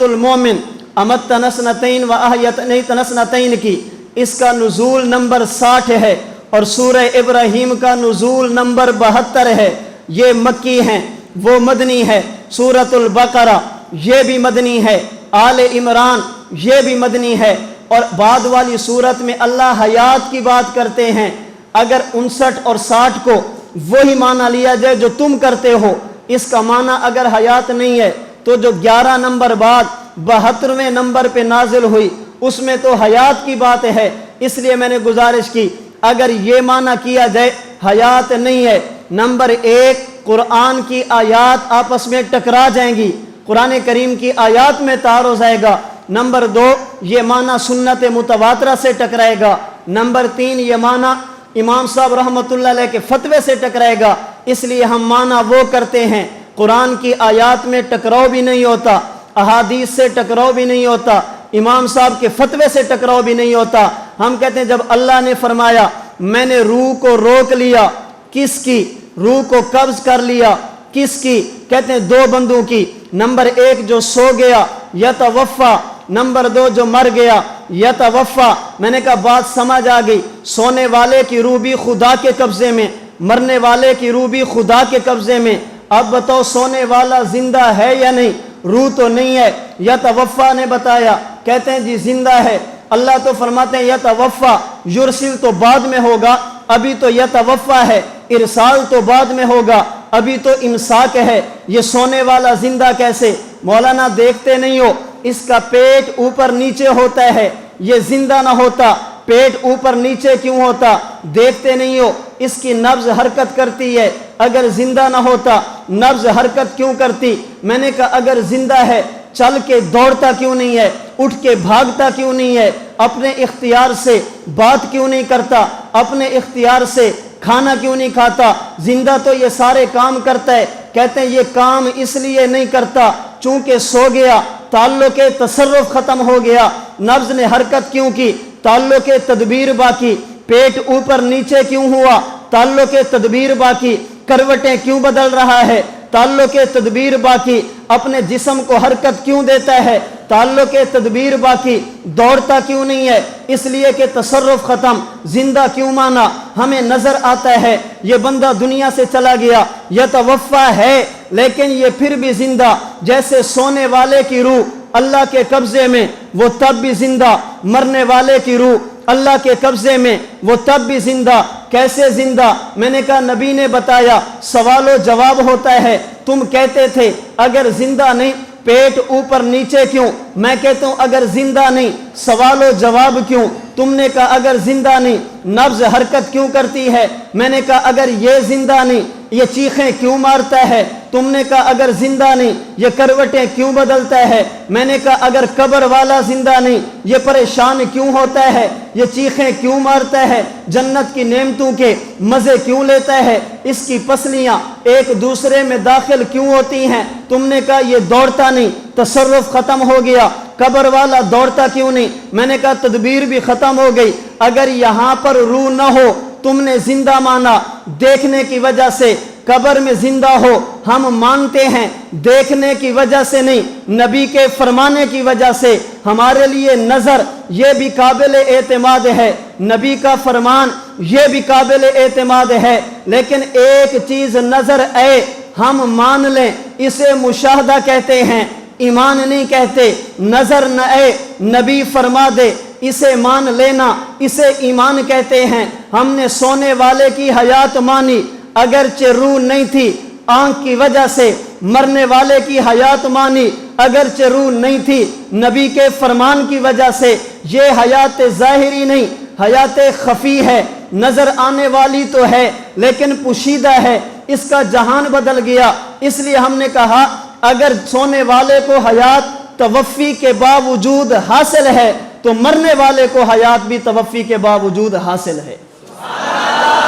المومن امتنا اثنتین و احیتنا اثنتین کی، اس کا نزول نمبر 60 ہے، اور سورہ ابراہیم کا نزول نمبر 72 ہے۔ یہ مکی ہیں، وہ مدنی ہے۔ سورۃ البقرہ یہ بھی مدنی ہے، آل عمران یہ بھی مدنی ہے، اور بعد والی صورت میں اللہ حیات کی بات کرتے ہیں۔ اگر 59 اور 60 کو وہی معنی لیا جائے جو تم کرتے ہو، اس کا معنی اگر حیات نہیں ہے تو جو 11 نمبر بعد 72ویں نمبر پہ نازل ہوئی اس میں تو حیات کی بات ہے۔ اس لیے میں نے گزارش کی اگر یہ معنی کیا جائے حیات نہیں ہے، نمبر 1 قرآن کی آیات آپس میں ٹکرا جائیں گی، قرآن کریم کی آیات میں تعارض آئے گا۔ نمبر 2 یہ معنی سنت متواترہ سے ٹکرائے گا۔ نمبر 3 یہ معنی امام صاحب رحمۃ اللہ علیہ کے فتوے سے ٹکرائے گا، اس لیے ہم معنی وہ کرتے ہیں، قرآن کی آیات میں ٹکراؤ بھی نہیں ہوتا، احادیث سے ٹکراؤ بھی نہیں ہوتا، امام صاحب کے فتوے سے ٹکراؤ بھی نہیں ہوتا۔ ہم کہتے ہیں جب اللہ نے فرمایا میں نے روح کو روک لیا، کس کی؟ روح کو قبض کر لیا، کس کی؟ کہتے ہیں 2 بندوں کی، نمبر 1 جو سو گیا یتوفا، نمبر 2 جو مر گیا یتوفا۔ میں نے کہا بات سمجھ آ گئی، سونے والے کی روح بھی خدا کے قبضے میں، مرنے والے کی روح بھی خدا کے قبضے میں۔ اب بتاؤ سونے والا زندہ ہے یا نہیں؟ روح تو نہیں ہے، یتوفا نے بتایا، کہتے ہیں جی زندہ ہے۔ اللہ تو فرماتے ہیں یتوفا، یرسل تو بعد میں ہوگا، ابھی تو یتوفا ہے، ارسال تو بعد میں ہوگا، ابھی تو امساک ہے، یہ سونے والا زندہ کیسے؟ مولانا دیکھتے نہیں ہو اس کا پیٹ اوپر نیچے ہوتا ہے، یہ زندہ نہ ہوتا، پیٹ اوپر نیچے کیوں ہوتا؟ دیکھتے نہیں ہو اس کی نبض حرکت کرتی ہے، اگر زندہ نہ ہوتا نبض حرکت کیوں کرتی؟ میں نے کہا اگر زندہ ہے چل کے دوڑتا کیوں نہیں ہے، اٹھ کے بھاگتا کیوں نہیں ہے، اپنے اختیار سے بات کیوں نہیں کرتا، اپنے اختیار سے کھانا کیوں نہیں کھاتا؟ زندہ تو یہ سارے کام کرتا ہے۔ کہتے ہیں یہ کام اس لیے نہیں کرتا چونکہ سو گیا، تعلق تصرف ختم ہو گیا، نبض نے حرکت کیوں کی؟ تعلق تدبیر باقی، پیٹ اوپر نیچے کیوں ہوا؟ تعلق تدبیر باقی، کروٹیں کیوں بدل رہا ہے؟ تعلق تدبیر باقی، اپنے جسم کو حرکت کیوں دیتا ہے؟ تعلق تدبیر باقی، دوڑتا کیوں نہیں ہے؟ اس لیے کہ تصرف ختم۔ زندہ کیوں مانا؟ ہمیں نظر آتا ہے یہ بندہ دنیا سے چلا گیا، یتوفا ہے لیکن یہ پھر بھی زندہ، جیسے سونے والے کی روح اللہ کے قبضے میں وہ تب بھی زندہ، مرنے والے کی روح اللہ کے قبضے میں وہ تب بھی زندہ۔ کیسے زندہ؟ میں نے کہا نبی نے بتایا، سوال و جواب ہوتا ہے۔ تم کہتے تھے اگر زندہ نہیں پیٹ اوپر نیچے کیوں؟ میں کہتا ہوں اگر زندہ نہیں سوال و جواب کیوں؟ تم نے کہا اگر زندہ نہیں نبض حرکت کیوں کرتی ہے؟ میں نے کہا اگر یہ زندہ نہیں یہ چیخیں کیوں مارتا ہے؟ تم نے کہا اگر زندہ نہیں یہ کروٹیں کیوں بدلتا ہے؟ میں نے کہا اگر قبر والا زندہ نہیں یہ پریشان کیوں ہوتا ہے، یہ چیخیں کیوں مارتا ہے، جنت کی نعمتوں کے مزے کیوں لیتا ہے، اس کی پسلیاں ایک دوسرے میں داخل کیوں ہوتی ہیں؟ تم نے کہا یہ دوڑتا نہیں، تصرف ختم ہو گیا۔ قبر والا دوڑتا کیوں نہیں؟ میں نے کہا تدبیر بھی ختم ہو گئی۔ اگر یہاں پر روح نہ ہو تم نے زندہ مانا دیکھنے کی وجہ سے، قبر میں زندہ ہو ہم مانتے ہیں دیکھنے کی وجہ سے نہیں، نبی کے فرمانے کی وجہ سے۔ ہمارے لیے نظر یہ بھی قابل اعتماد ہے، نبی کا فرمان یہ بھی قابل اعتماد ہے، لیکن ایک چیز نظر آئے ہم مان لیں، اسے مشاہدہ کہتے ہیں، ایمان نہیں کہتے۔ نظر نہ آئے نبی فرما دے اسے مان لینا، اسے ایمان کہتے ہیں۔ ہم نے سونے والے کی حیات مانی اگرچہ روح نہیں تھی آنکھ کی وجہ سے، مرنے والے کی حیات مانی اگرچہ روح نہیں تھی نبی کے فرمان کی وجہ سے۔ یہ حیات ظاہری نہیں، حیات خفی ہے، نظر آنے والی تو ہے لیکن پوشیدہ ہے، اس کا جہان بدل گیا۔ اس لیے ہم نے کہا اگر سونے والے کو حیات توفی کے باوجود حاصل ہے تو مرنے والے کو حیات بھی توفی کے باوجود حاصل ہے۔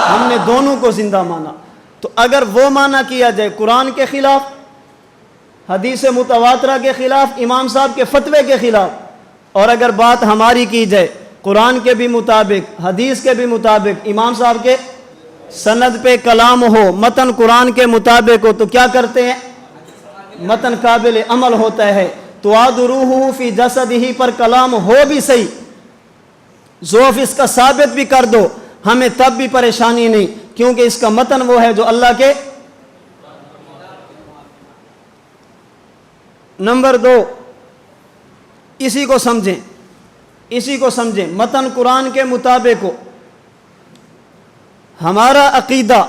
ہم نے دونوں کو زندہ مانا۔ تو اگر وہ مانا کیا جائے قرآن کے خلاف، حدیث متواترہ کے خلاف، امام صاحب کے فتوے کے خلاف، اور اگر بات ہماری کی جائے قرآن کے بھی مطابق، حدیث کے بھی مطابق، امام صاحب کے سند پہ کلام ہو، متن قرآن کے مطابق ہو، تو کیا کرتے ہیں؟ متن قابل عمل ہوتا ہے۔ توعد روحہ فی جسدہ پر کلام ہو بھی صحیح، ضعف اس کا ثابت بھی کر دو، ہمیں تب بھی پریشانی نہیں، کیونکہ اس کا متن وہ ہے جو اللہ کے۔ نمبر 2 اسی کو سمجھیں، متن قرآن کے مطابق ہو۔ ہمارا عقیدہ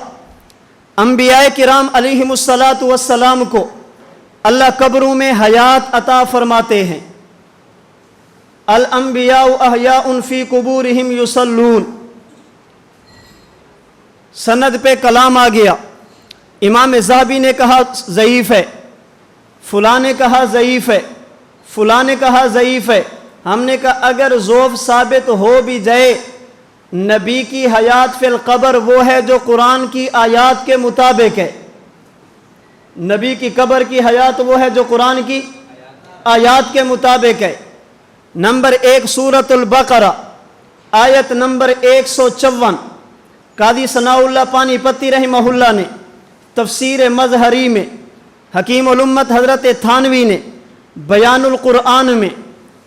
انبیاء کرام علیہم الصلاۃ والسلام کو اللہ قبروں میں حیات عطا فرماتے ہیں۔ الانبیاء احیاء فی قبورہم یصلون، سند پہ کلام آ گیا۔ امام ذہبی نے کہا ضعیف ہے، فلاں نے کہا ضعیف ہے، فلاں نے کہا ضعیف ہے۔ ہم نے کہا اگر ضعف ثابت ہو بھی جائے نبی کی حیات فی القبر وہ ہے جو قرآن کی آیات کے مطابق ہے. نبی کی قبر کی حیات وہ ہے جو قرآن کی آیات کے مطابق ہے. نمبر 1 سورۃ البقرہ آیت نمبر 154. قاضی ثناء اللہ پانی پتی رحمہ اللہ نے تفسیر مظہری میں، حکیم الامت حضرت تھانوی نے بیان القرآن میں،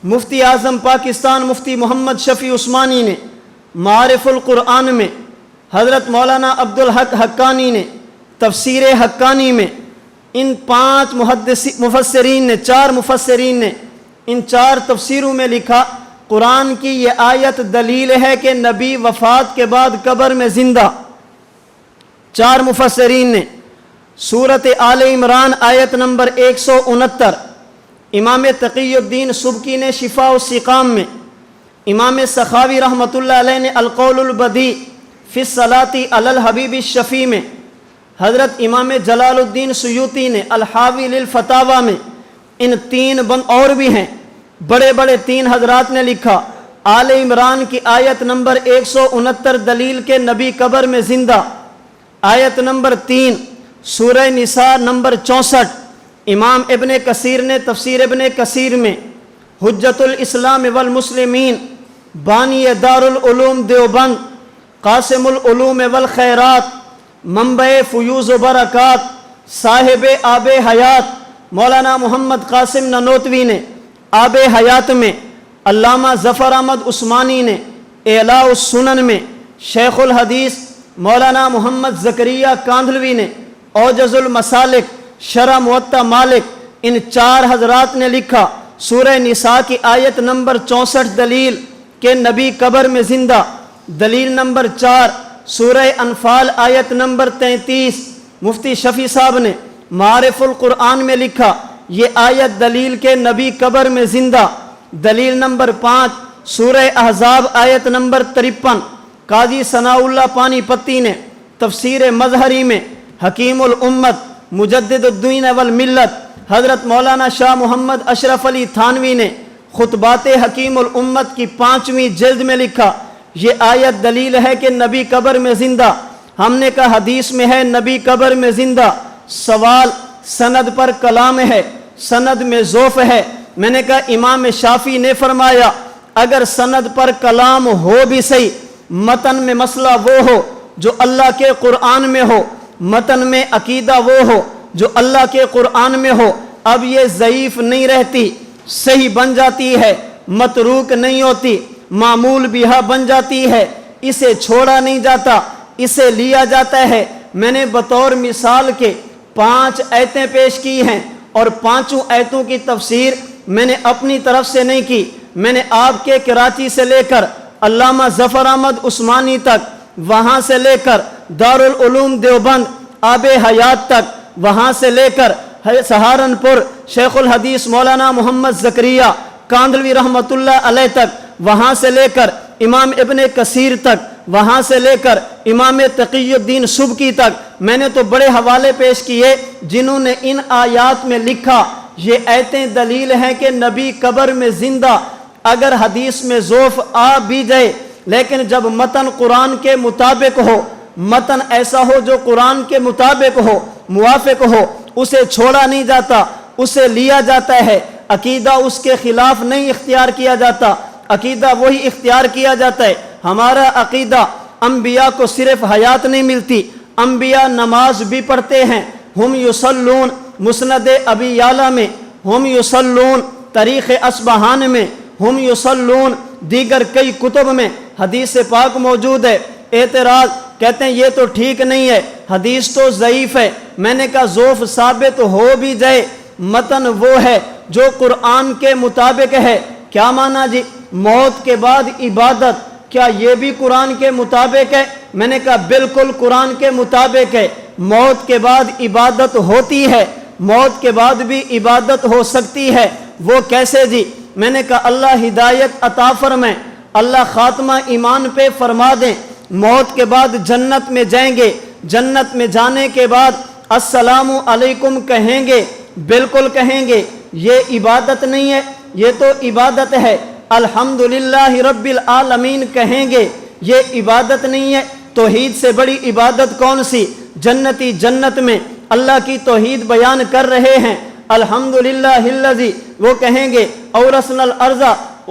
مفتی اعظم پاکستان مفتی محمد شفیع عثمانی نے معارف القرآن میں، حضرت مولانا عبدالحق حقانی نے تفسیر حقانی میں، ان 5 مفسرین نے 4 مفسرین نے ان 4 تفسیروں میں لکھا قرآن کی یہ آیت دلیل ہے کہ نبی وفات کے بعد قبر میں زندہ. 4 مفسرین نے سورۃ آل عمران آیت نمبر 169. امام تقی الدین سبکی نے شفاء السقام میں، امام سخاوی رحمۃ اللہ علیہ نے القول البدیع فی الصلاۃ علی الحبیب الشفیع میں، حضرت امام جلال الدین سیوطی نے الحاوی للفتاوی میں، ان 3 بند اور بھی ہیں بڑے بڑے 3 حضرات نے لکھا آل عمران کی آیت نمبر 169 دلیل کے نبی قبر میں زندہ. آیت نمبر 3 سورہ نساء نمبر 64. امام ابن کثیر نے تفسیر ابن کثیر میں، حجت الاسلام والمسلمین، بانی دار العلوم دیوبند، قاسم العلوم والخیرات، منبع فیوز و برکات، صاحب آب حیات مولانا محمد قاسم ننوتوی نے آب حیات میں، علامہ ظفر احمد عثمانی نے اعلاء السنن میں، شیخ الحدیث مولانا محمد زکریہ کاندھلوی نے اوجز المسالک شرح موطا مالک، ان 4 حضرات نے لکھا سورہ نساء کی آیت نمبر 64 دلیل کہ نبی قبر میں زندہ. دلیل نمبر 4 سورہ انفال آیت نمبر 33. مفتی شفیع صاحب نے معارف القرآن میں لکھا یہ آیت دلیل کے نبی قبر میں زندہ. دلیل نمبر 5 سورہ احزاب آیت نمبر 53. قاضی ثناء اللہ پانی پتی نے تفسیر مظہری میں، حکیم الامت مجدد الدین والملت حضرت مولانا شاہ محمد اشرف علی تھانوی نے خطبات حکیم الامت کی 5ویں جلد میں لکھا یہ آیت دلیل ہے کہ نبی قبر میں زندہ. ہم نے کہا حدیث میں ہے نبی قبر میں زندہ. سوال سند پر کلام ہے، سند میں ضعف ہے. میں نے کہا امام شافعی نے فرمایا اگر سند پر کلام ہو بھی صحیح، متن میں مسئلہ وہ ہو جو اللہ کے قرآن میں ہو، متن میں عقیدہ وہ ہو جو اللہ کے قرآن میں ہو، اب یہ ضعیف نہیں رہتی، صحیح بن جاتی ہے، متروک نہیں ہوتی، معمول بہا بن جاتی ہے، اسے چھوڑا نہیں جاتا، اسے لیا جاتا ہے. میں نے بطور مثال کے 5 آیتیں پیش کی ہیں اور 5 آیتوں کی تفسیر میں نے اپنی طرف سے نہیں کی. میں نے آپ کے کراچی سے لے کر علامہ ظفر احمد عثمانی تک، وہاں سے لے کر دارالعلوم دیوبند آب حیات تک، وہاں سے لے کر سہارنپور شیخ الحدیث مولانا محمد زکریہ کاندھلوی رحمۃ اللہ علیہ تک، وہاں سے لے کر امام ابن کثیر تک، وہاں سے لے کر امام تقی الدین سبکی تک، میں نے تو بڑے حوالے پیش کیے جنہوں نے ان آیات میں لکھا یہ آیتیں دلیل ہیں کہ نبی قبر میں زندہ. اگر حدیث میں ضعف آ بھی جائے لیکن جب متن قرآن کے مطابق ہو، متن ایسا ہو جو قرآن کے مطابق ہو، موافق ہو، اسے چھوڑا نہیں جاتا، اسے لیا جاتا ہے. عقیدہ اس کے خلاف نہیں اختیار کیا جاتا، عقیدہ وہی اختیار کیا جاتا ہے. ہمارا عقیدہ انبیاء کو صرف حیات نہیں ملتی، انبیاء نماز بھی پڑھتے ہیں. ہم یصلون مسند ابی یعلا میں، ہم یصلون تاریخ اصبہان میں، ہم یصلون دیگر کئی کتب میں حدیث پاک موجود ہے. اعتراض کہتے ہیں یہ تو ٹھیک نہیں ہے، حدیث تو ضعیف ہے. میں نے کہا ضعف ثابت ہو بھی جائے، متن وہ ہے جو قرآن کے مطابق ہے. کیا مانا جی موت کے بعد عبادت، کیا یہ بھی قرآن کے مطابق ہے؟ میں نے کہا بالکل قرآن کے مطابق ہے. موت کے بعد عبادت ہوتی ہے، موت کے بعد بھی عبادت ہو سکتی ہے. وہ کیسے جی؟ میں نے کہا اللہ ہدایت عطا فرمائے، اللہ خاتمہ ایمان پہ فرما دیں. موت کے بعد جنت میں جائیں گے، جنت میں جانے کے بعد السلام علیکم کہیں گے، بالکل کہیں گے. یہ عبادت نہیں ہے، یہ تو عبادت ہے. الحمدللہ رب العالمین کہیں گے، یہ عبادت نہیں ہے؟ توحید سے بڑی عبادت کون سی؟ جنتی جنت میں اللہ کی توحید بیان کر رہے ہیں، الحمدللہ الذی، وہ کہیں گے اورثنا الارض،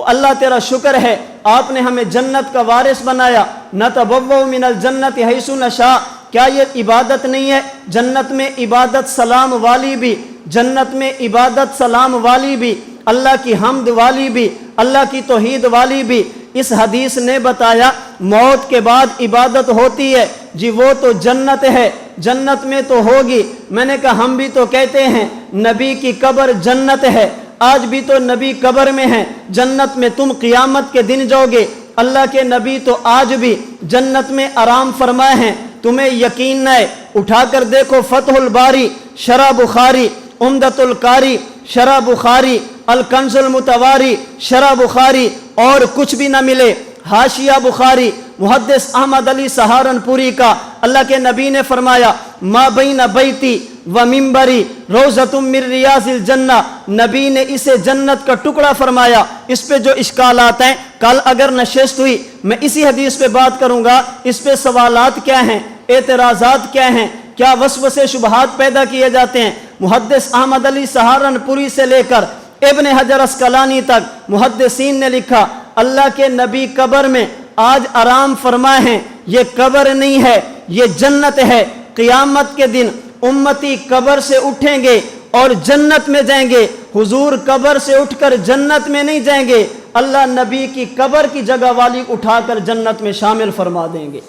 اللہ تیرا شکر ہے آپ نے ہمیں جنت کا وارث بنایا، نتبوأ من الجنت حیث نشاء، کیا یہ عبادت نہیں ہے؟ جنت میں عبادت سلام والی بھی، جنت میں عبادت سلام والی بھی، اللہ کی حمد والی بھی، اللہ کی توحید والی بھی۔ اس حدیث نے بتایا موت کے بعد عبادت ہوتی ہے، جی وہ تو جنت ہے، جنت میں تو ہوگی۔ میں نے کہا ہم بھی تو کہتے ہیں نبی کی قبر جنت ہے، آج بھی تو نبی قبر میں ہیں، جنت میں تم قیامت کے دن جاؤ گے۔ اللہ کے نبی تو آج بھی جنت میں آرام فرمائے ہیں، تمہیں یقین نہ ہے اٹھا کر دیکھو فتح الباری، شرح بخاری، عمدۃ القاری، شرح بخاری، الکنز المتواری، شرح بخاری، اور کچھ بھی نہ ملے حاشیہ بخاری محدث احمد علی سہارنپوری کا، اللہ کے نبی نے فرمایا ما بین بیتی و منبری روضۃ من ریاض الجنہ، نبی نے اسے جنت کا ٹکڑا فرمایا۔ اس پہ جو اشکالات ہیں کل اگر نشست ہوئی میں اسی حدیث پہ بات کروں گا، اس پہ سوالات کیا ہیں، اعتراضات کیا ہیں، کیا وسوسے شبہات پیدا کیے جاتے ہیں۔ محدث احمد علی سہارنپوری سے لے کر ابن حجر اسقلانی تک محدثین نے لکھا اللہ کے نبی قبر میں آج آرام فرمائے ہیں، یہ قبر نہیں ہے، یہ جنت ہے۔ قیامت کے دن امتی قبر سے اٹھیں گے اور جنت میں جائیں گے، حضور قبر سے اٹھ کر جنت میں نہیں جائیں گے، اللہ نبی کی قبر کی جگہ والی اٹھا کر جنت میں شامل فرما دیں گے۔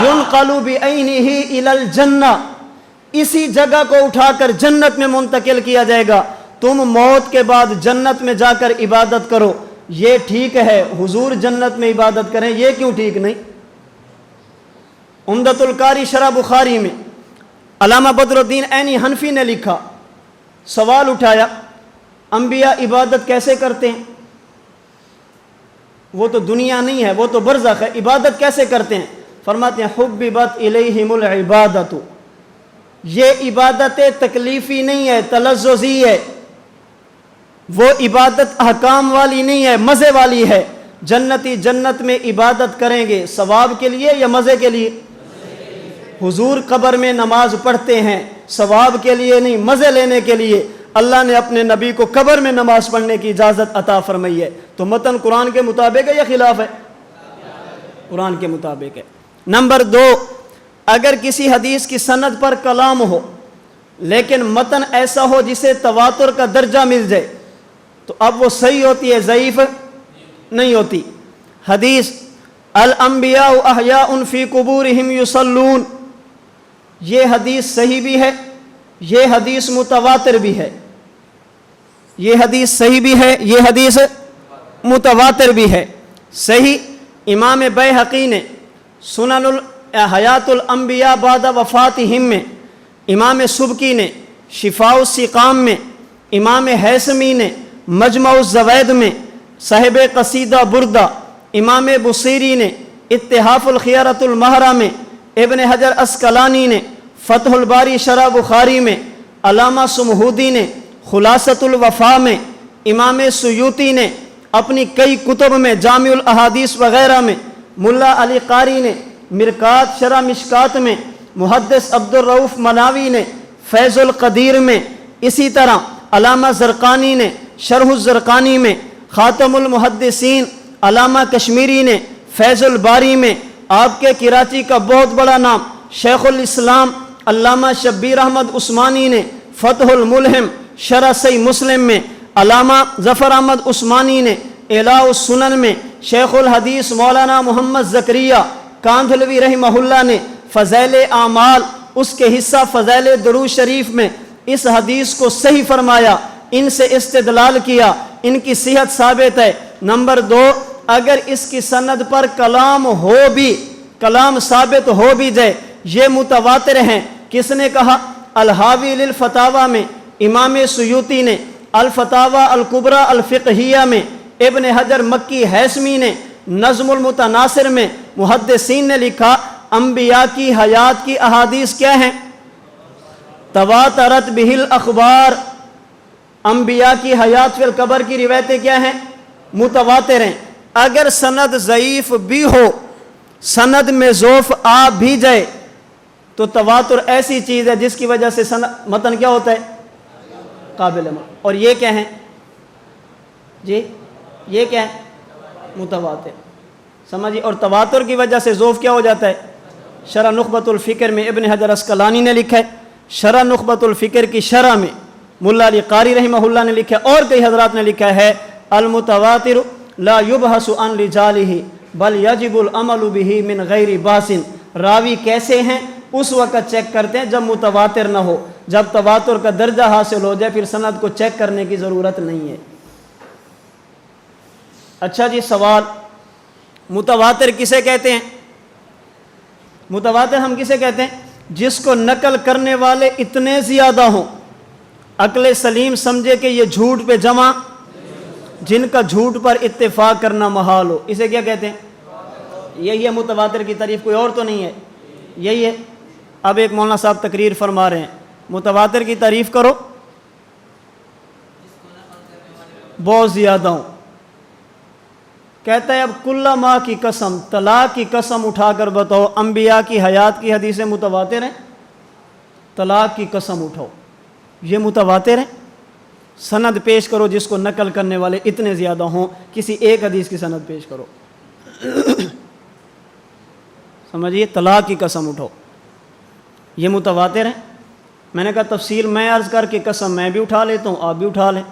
ينقل بعینہ الی الجنہ، اسی جگہ کو اٹھا کر جنت میں منتقل کیا جائے گا۔ تم موت کے بعد جنت میں جا کر عبادت کرو، یہ ٹھیک ہے، حضور جنت میں عبادت کریں، یہ کیوں ٹھیک نہیں؟ عمدۃ القاری شرح بخاری میں علامہ بدر الدین عینی حنفی نے لکھا، سوال اٹھایا انبیاء عبادت کیسے کرتے ہیں؟ وہ تو دنیا نہیں ہے، وہ تو برزخ ہے، عبادت کیسے کرتے ہیں؟ فرماتے ہیں حببت الیہم العبادۃ، یہ عبادت تکلیفی نہیں ہے، تلذذی ہے، وہ عبادت احکام والی نہیں ہے، مزے والی ہے۔ جنتی جنت میں عبادت کریں گے ثواب کے لیے یا مزے کے لیے؟ حضور قبر میں نماز پڑھتے ہیں ثواب کے لیے نہیں، مزے لینے کے لیے۔ اللہ نے اپنے نبی کو قبر میں نماز پڑھنے کی اجازت عطا فرمائی ہے، تو متن قرآن کے مطابق ہے یا خلاف ہے؟ قرآن کے مطابق ہے۔ نمبر 2، اگر کسی حدیث کی سند پر کلام ہو لیکن متن ایسا ہو جسے تواتر کا درجہ مل جائے تو اب وہ صحیح ہوتی ہے، ضعیف نہیں ہوتی۔ حدیث الانبیاء احیاء فی قبورہم یصلون، یہ حدیث صحیح بھی ہے، یہ حدیث متواتر بھی ہے، یہ حدیث صحیح بھی ہے، یہ حدیث متواتر بھی ہے۔ صحیح امام بیہقی نے سنن حیات الانبیاء بعد وفاتہم میں، امام سبکی نے شفاء السقام میں، امام حیثمی نے مجمع الزوید میں، صاحب قصیدہ بردہ امام بصیری نے اتحاف الخیارۃ المہرہ میں، ابن حجر اسقلانی نے فتح الباری شرح بخاری میں، علامہ سمہودی نے خلاصۃ الوفا میں، امام سیوطی نے اپنی کئی کتب میں جامع الاحادیث وغیرہ میں، ملا علی قاری نے مرکات شرح مشکات میں، محدث عبد الرؤف مناوی نے فیض القدیر میں، اسی طرح علامہ زرقانی نے شرح الزرقانی میں، خاتم المحدثین علامہ کشمیری نے فیض الباری میں، آپ کے کراچی کا بہت بڑا نام شیخ الاسلام علامہ شبیر احمد عثمانی نے فتح الملہم شرح صحیح مسلم میں، علامہ ظفر احمد عثمانی نے اعلاء السنن میں، شیخ الحدیث مولانا محمد زکریا کاندھلوی رحمہ اللہ نے فضائل اعمال اس کے حصہ فضائل درود شریف میں اس حدیث کو صحیح فرمایا، ان سے استدلال کیا، ان کی صحت ثابت ہے۔ نمبر 2، اگر اس کی سند پر کلام ہو بھی، کلام ثابت ہو بھی جائے، یہ متواتر ہیں۔ کس نے کہا؟ الحاوی للفتاوی میں امام سیوطی نے، الفتاوی الکبریٰ الفقہیہ میں ابن حجر مکی حیثمی نے، نظم المتناصر میں محدثین نے لکھا انبیاء کی حیات کی احادیث کیا ہیں؟ تواترت بہ الاخبار، انبیاء کی حیات فی القبر کی روایتیں کیا ہیں؟ متواتر ہیں۔ اگر سند ضعیف بھی ہو، سند میں ضعف آ بھی جائے تو تواتر ایسی چیز ہے جس کی وجہ سے متن کیا ہوتا ہے؟ قابل عمل۔ اور یہ کیا ہیں جی؟ یہ کیا ہے؟ متواتر، سمجھیے۔ اور تواتر کی وجہ سے ضعف کیا ہو جاتا ہے؟ شرح نخبۃ الفکر میں ابن حجر عسقلانی نے لکھا ہے، شرح نخبۃ الفکر کی شرح میں ملا علی قاری رحمہ اللہ نے لکھا ہے، اور کئی حضرات نے لکھا ہے المتواتر لا یبحث عن رجالہ بل یجب العمل بہ من غیر باس۔ راوی کیسے ہیں اس وقت چیک کرتے ہیں جب متواتر نہ ہو، جب تواتر کا درجہ حاصل ہو جائے پھر سند کو چیک کرنے کی ضرورت نہیں ہے۔ اچھا جی، سوال، متواتر کسے کہتے ہیں؟ متواتر ہم کسے کہتے ہیں؟ جس کو نقل کرنے والے اتنے زیادہ ہوں عقل سلیم سمجھے کہ یہ جھوٹ پہ جمع، جن کا جھوٹ پر اتفاق کرنا محال ہو، اسے کیا کہتے ہیں؟ یہی ہے متواتر کی تعریف، کوئی اور تو نہیں ہے، یہی ہے۔ اب ایک مولانا صاحب تقریر فرما رہے ہیں، متواتر کی تعریف کرو، بہت زیادہ ہوں۔ کہتا ہے اب کلہ ماں کی قسم، طلاق کی قسم اٹھا کر بتاؤ انبیاء کی حیات کی حدیثیں متواتر ہیں؟ طلاق کی قسم اٹھاؤ، یہ متواتر ہیں؟ سند پیش کرو جس کو نقل کرنے والے اتنے زیادہ ہوں، کسی ایک حدیث کی سند پیش کرو۔ سمجھیے، طلاق کی قسم اٹھاؤ، یہ متواتر ہیں؟ میں نے کہا تفصیل میں عرض کر کے قسم میں بھی اٹھا لیتا ہوں، آپ بھی اٹھا لیں۔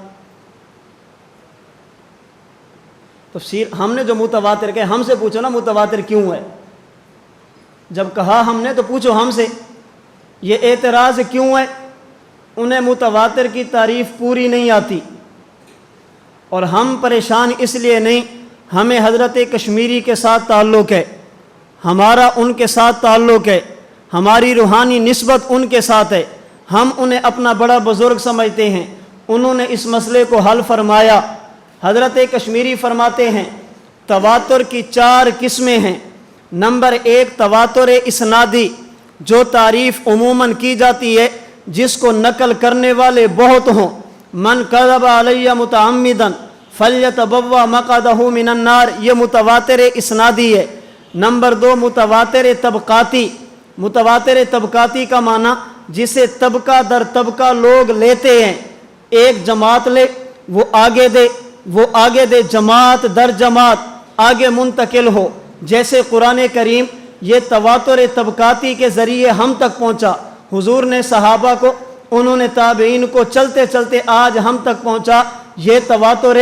تفسیر ہم نے جو متواتر کہے، ہم سے پوچھو نا متواتر کیوں ہے؟ جب کہا ہم نے تو پوچھو ہم سے، یہ اعتراض کیوں ہے؟ انہیں متواتر کی تعریف پوری نہیں آتی، اور ہم پریشان اس لیے نہیں، ہمیں حضرت کشمیری کے ساتھ تعلق ہے، ہمارا ان کے ساتھ تعلق ہے، ہماری روحانی نسبت ان کے ساتھ ہے، ہم انہیں اپنا بڑا بزرگ سمجھتے ہیں، انہوں نے اس مسئلے کو حل فرمایا۔ حضرت کشمیری فرماتے ہیں تواتر کی 4 قسمیں ہیں۔ نمبر 1 تواتر اسنادی، جو تعریف عموماً کی جاتی ہے جس کو نقل کرنے والے بہت ہوں، من کذب علی متعمدا فلیتبوأ مقعدہ من النار، یہ متواتر اسنادی ہے۔ نمبر 2 متواتر طبقاتی، متواتر طبقاتی کا معنی جسے طبقہ در طبقہ لوگ لیتے ہیں، ایک جماعت لے وہ آگے دے، وہ آگے دے، جماعت در جماعت آگے منتقل ہو، جیسے قرآن کریم یہ تواتر طبقاتی کے ذریعے ہم تک پہنچا، حضور نے صحابہ کو، انہوں نے تابعین کو، چلتے چلتے آج ہم تک پہنچا، یہ تواتر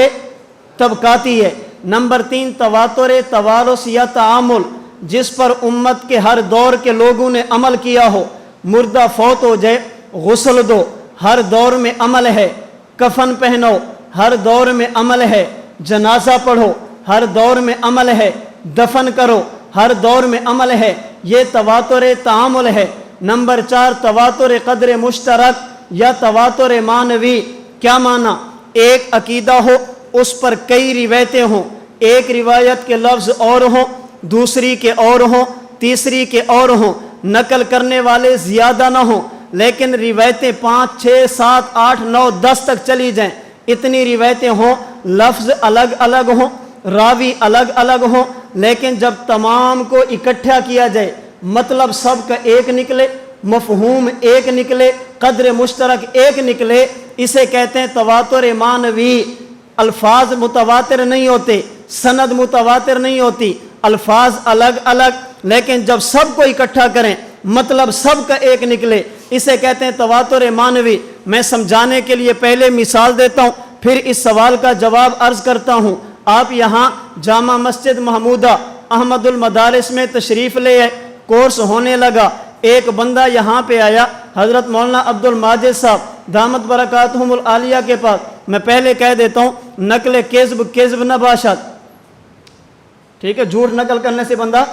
طبقاتی ہے۔ نمبر 3 تواتر توارث یا تعامل، جس پر امت کے ہر دور کے لوگوں نے عمل کیا ہو، مردہ فوت ہو جائے غسل دو، ہر دور میں عمل ہے، کفن پہنو، ہر دور میں عمل ہے، جنازہ پڑھو، ہر دور میں عمل ہے، دفن کرو، ہر دور میں عمل ہے، یہ تواتر تعامل ہے۔ نمبر 4 تواتر قدر مشترک یا تواتر معنوی، کیا معنی؟ ایک عقیدہ ہو، اس پر کئی روایتیں ہوں، ایک روایت کے لفظ اور ہوں، دوسری کے اور ہوں، تیسری کے اور ہوں، نقل کرنے والے زیادہ نہ ہوں، لیکن روایتیں 5 6 7 8 9 10 تک چلی جائیں، اتنی روایتیں ہوں، لفظ الگ الگ ہوں، راوی الگ الگ ہوں، لیکن جب تمام کو اکٹھا کیا جائے مطلب سب کا ایک نکلے، مفہوم ایک نکلے، قدر مشترک ایک نکلے، اسے کہتے ہیں تواتر معنوی۔ الفاظ متواتر نہیں ہوتے، سند متواتر نہیں ہوتی، الفاظ الگ الگ، لیکن جب سب کو اکٹھا کریں مطلب سب کا ایک نکلے، اسے کہتے ہیں تواتر معنوی۔ میں سمجھانے کے لیے پہلے مثال دیتا ہوں، پھر اس سوال کا جواب عرض کرتا ہوں۔ آپ یہاں جامع مسجد محمودہ احمد المدارس میں تشریف لے آئے، کورس ہونے لگا، ایک بندہ یہاں پہ آیا حضرت مولانا عبد الماجد صاحب دامت برکاتہم العالیہ کے پاس۔ میں پہلے کہہ دیتا ہوں نقل کذب نہ باشد، ٹھیک ہے، جھوٹ نقل کرنے سے بندہ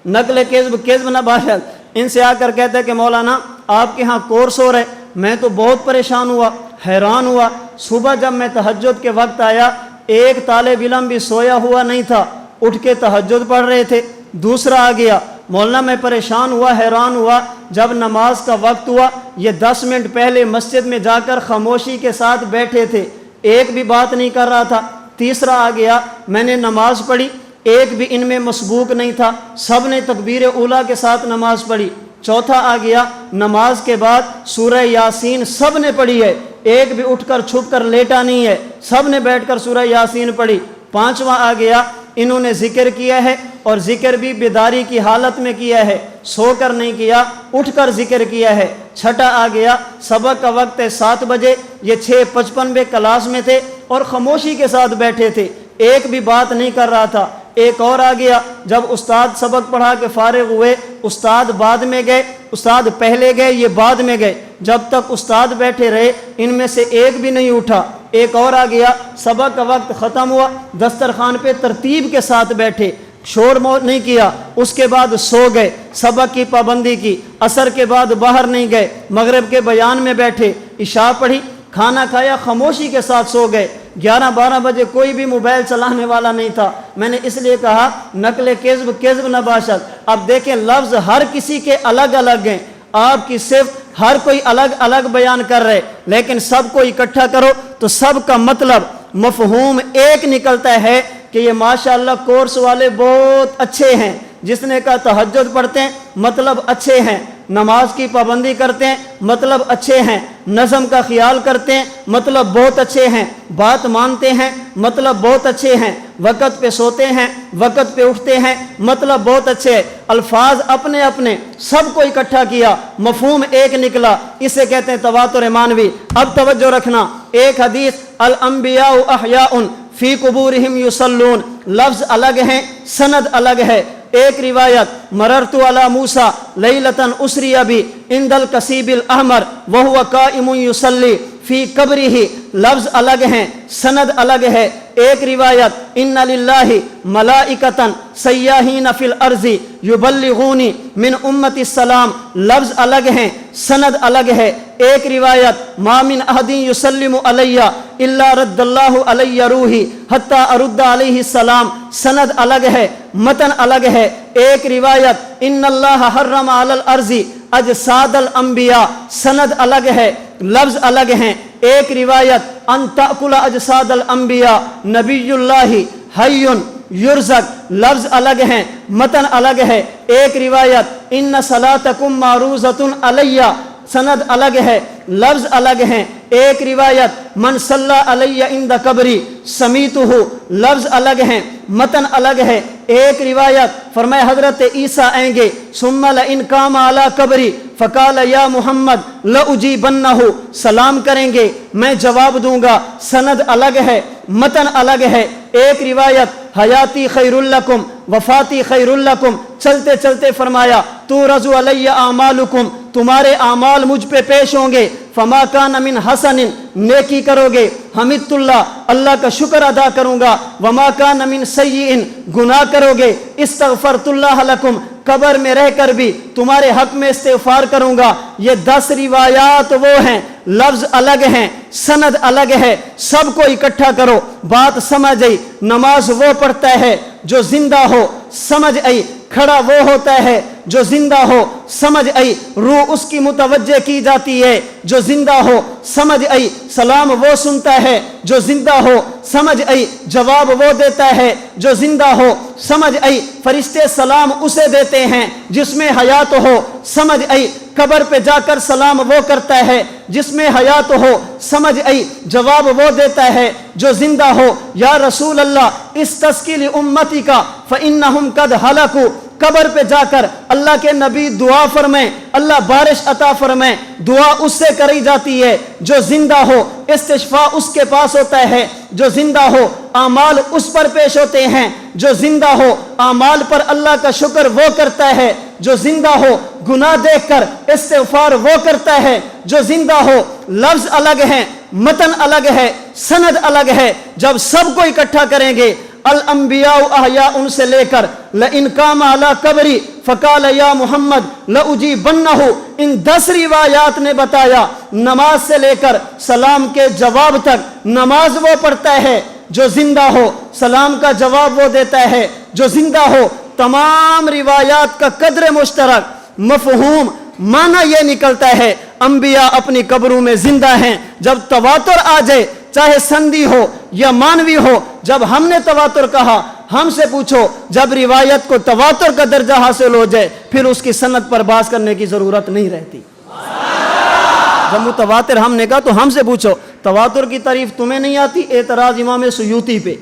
نقل کذب نہ باشد۔ ان سے آ کر کہتا ہے کہ مولانا آپ کے ہاں کورس ہو رہے، میں تو بہت پریشان ہوا، حیران ہوا، صبح جب میں تہجد کے وقت آیا ایک طالب علم بھی سویا ہوا نہیں تھا، اٹھ کے تہجد پڑھ رہے تھے، دوسرا آ گیا، مولانا میں پریشان ہوا، حیران ہوا، جب نماز کا وقت ہوا یہ 10 منٹ پہلے مسجد میں جا کر خاموشی کے ساتھ بیٹھے تھے، ایک بھی بات نہیں کر رہا تھا، تیسرا آ گیا میں نے نماز پڑھی، ایک بھی ان میں مسبوق نہیں تھا، سب نے تکبیر اولیٰ کے ساتھ نماز پڑھی۔ چوتھا آ گیا نماز کے بعد سورہ یاسین سب نے پڑھی ہے، ایک بھی اٹھ کر چھپ کر لیٹا نہیں ہے، سب نے بیٹھ کر سورہ یاسین پڑھی۔ پانچواں آ گیا انہوں نے ذکر کیا ہے، اور ذکر بھی بیداری کی حالت میں کیا ہے، سو کر نہیں کیا، اٹھ کر ذکر کیا ہے۔ چھٹا آ گیا سبق کا وقت ہے 7 بجے، یہ 6:55 میں کلاس میں تھے اور خاموشی کے ساتھ بیٹھے تھے، ایک بھی بات نہیں کر رہا تھا۔ ایک اور آ گیا جب استاد سبق پڑھا کے فارغ ہوئے، استاد بعد میں گئے، استاد پہلے گئے، یہ بعد میں گئے، جب تک استاد بیٹھے رہے ان میں سے ایک بھی نہیں اٹھا۔ ایک اور آ گیا سبق کا وقت ختم ہوا، دسترخوان پہ ترتیب کے ساتھ بیٹھے، شور نہیں کیا، اس کے بعد سو گئے، سبق کی پابندی کی، عصر کے بعد باہر نہیں گئے، مغرب کے بیان میں بیٹھے، عشاء پڑھی، کھانا کھایا، خاموشی کے ساتھ سو گئے۔ 11-12 بجے کوئی بھی موبائل چلانے والا نہیں تھا۔ میں نے اس لیے کہا نقل کذب کذب نہ باشد۔ اب دیکھیں لفظ ہر کسی کے الگ الگ ہیں، آپ کی صفت ہر کوئی الگ الگ بیان کر رہے، لیکن سب کو اکٹھا کرو تو سب کا مطلب مفہوم ایک نکلتا ہے کہ یہ ماشاءاللہ کورس والے بہت اچھے ہیں۔ جس نے کہا تہجد پڑھتے ہیں مطلب اچھے ہیں، نماز کی پابندی کرتے ہیں مطلب اچھے ہیں، نظم کا خیال کرتے ہیں مطلب بہت اچھے ہیں، بات مانتے ہیں مطلب بہت اچھے ہیں، وقت پہ سوتے ہیں وقت پہ اٹھتے ہیں مطلب بہت اچھے ہیں۔ الفاظ اپنے اپنے، سب کو اکٹھا کیا، مفہوم ایک نکلا، اسے کہتے ہیں تواتر معنوی۔ اب توجہ رکھنا، ایک حدیث الانبیاء احیاء فی قبورہم یصلون، لفظ الگ ہیں، سند الگ ہے۔ ایک روایت مررت علی موسیٰ لیلۃ اسری بی عند الکثیب الاحمر وہو قائم یصلی فی قبرہ، لفظ الگ ہیں، سند الگ ہے۔ ایک روایت ان للہ ملائکۃ سیاحین فی الارض یبلغونی من امت السلام، لفظ الگ ہیں، سند الگ ہے۔ ایک روایت ما من احد یسلم علی الا رد اللہ علی روحی حتی ارد علیہ السلام، سند الگ ہے، متن الگ ہے۔ ایک روایت ان اللہ حرم علی الارض اجساد الانبیاء، سند الگ ہے، لفظ الگ ہیں۔ ایک روایت ان تأکل اجساد الانبیاء نبی اللہ حی یرزق، لفظ الگ ہیں، متن الگ ہے۔ ایک روایت ان صلاتکم معروضۃ علی، سند الگ ہے، لفظ الگ ہیں۔ ایک روایت من صلی علی عند قبری سمیتہ، لفظ الگ ہیں، متن الگ ہے۔ ایک روایت فرمایا حضرت عیسیٰ آئیں گے ثم لئن قام علی قبری فقال یا محمد لأجیبنہ، سلام کریں گے میں جواب دوں گا، سند الگ ہے، متن الگ ہے۔ ایک روایت حیاتی خیر لکم وفاتی خیر لکم، چلتے چلتے فرمایا تورز علی اعمالکم، تمہارے اعمال مجھ پہ پیش ہوں گے، فما کان من حسن، نیکی کرو گے، حمدت اللہ، اللہ کا شکر ادا کروں گا، وما کان من سیئ، گناہ کرو گے، استغفرت اللہ لکم، قبر میں رہ کر بھی تمہارے حق میں استغفار کروں گا۔ یہ 10 روایات وہ ہیں، لفظ الگ ہیں، سند الگ ہے، سب کو اکٹھا کرو، بات سمجھ آئی۔ نماز وہ پڑھتا ہے جو زندہ ہو، سمجھ آئی۔ کھڑا وہ ہوتا ہے جو زندہ ہو، سمجھ آئی۔ روح اس کی متوجہ کی جاتی ہے جو زندہ ہو، سمجھ آئی۔ سلام وہ سنتا ہے جو زندہ ہو، سمجھ آئی۔ جواب وہ دیتا ہے جو زندہ ہو، سمجھ آئی۔ فرشتے سلام اسے دیتے ہیں جس میں حیات ہو، سمجھ آئی۔ قبر پہ جا کر سلام وہ کرتا ہے جس میں حیات ہو، سمجھ آئی۔ جواب وہ دیتا ہے جو زندہ ہو۔ یا رسول اللہ استسقی امتی کا فإنہم قد ہلکوا، قبر پہ جا کر اللہ کے نبی دعا فرمائیں، اللہ بارش عطا فرمائیں، دعا اس سے کری جاتی ہے جو زندہ ہو، استشفاء اس کے پاس ہوتا ہے جو زندہ ہو، اعمال اس پر پیش ہوتے ہیں جو زندہ ہو، اعمال پر اللہ کا شکر وہ کرتا ہے جو زندہ ہو، گناہ دیکھ کر استغفار وہ کرتا ہے جو زندہ ہو۔ لفظ الگ ہیں، متن الگ ہے، سند الگ ہے۔ جب سب کو اکٹھا کریں گے الانبیاء احیاء، ان سے لے کر لئن قام علی قبری فقال یا محمد لأجیبنہ، ان 10 روایات نے بتایا نماز سے لے کر سلام کے جواب تک۔ نماز وہ پڑھتا ہے جو زندہ ہو، سلام کا جواب وہ دیتا ہے جو زندہ ہو۔ تمام روایات کا قدر مشترک، مفہوم، معنی یہ نکلتا ہے انبیاء اپنی قبروں میں زندہ ہیں۔ جب تواتر آ جائے چاہے سندی ہو یا مانوی ہو، جب ہم نے تواتر کہا، ہم سے پوچھو جب روایت کو تواتر کا درجہ حاصل ہو جائے پھر اس کی سند پر بحث کرنے کی ضرورت نہیں رہتی۔ جب متواتر ہم نے کہا تو ہم سے پوچھو تواتر کی تعریف تمہیں نہیں آتی، اعتراض امام سیوطی پہ۔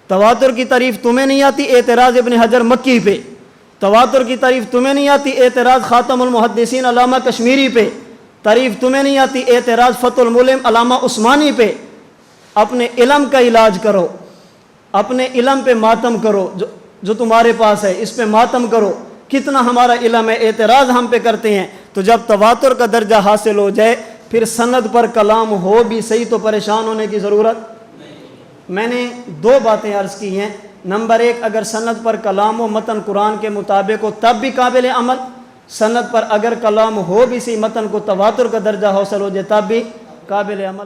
تواتر کی تعریف تمہیں نہیں آتی، اعتراض ابن حجر مکی پہ۔ تواتر کی تعریف تمہیں نہیں آتی، اعتراض خاتم المحدثین علامہ کشمیری پہ۔ تعریف تمہیں نہیں آتی، اعتراض فتح الملم علامہ عثمانی پہ۔ اپنے علم کا علاج کرو، اپنے علم پہ ماتم کرو، جو تمہارے پاس ہے اس پہ ماتم کرو۔ کتنا ہمارا علم ہے، اعتراض ہم پہ کرتے ہیں۔ تو جب تواتر کا درجہ حاصل ہو جائے پھر سند پر کلام ہو بھی صحیح تو پریشان ہونے کی ضرورت نہیں۔ میں نے دو باتیں عرض کی ہیں۔ نمبر ایک، اگر سند پر کلام و متن قرآن کے مطابق ہو تب بھی قابل عمل، سند پر اگر کلام ہو بھی صحیح، متن کو تواتر کا درجہ حاصل ہو جائے تب بھی قابل عمل۔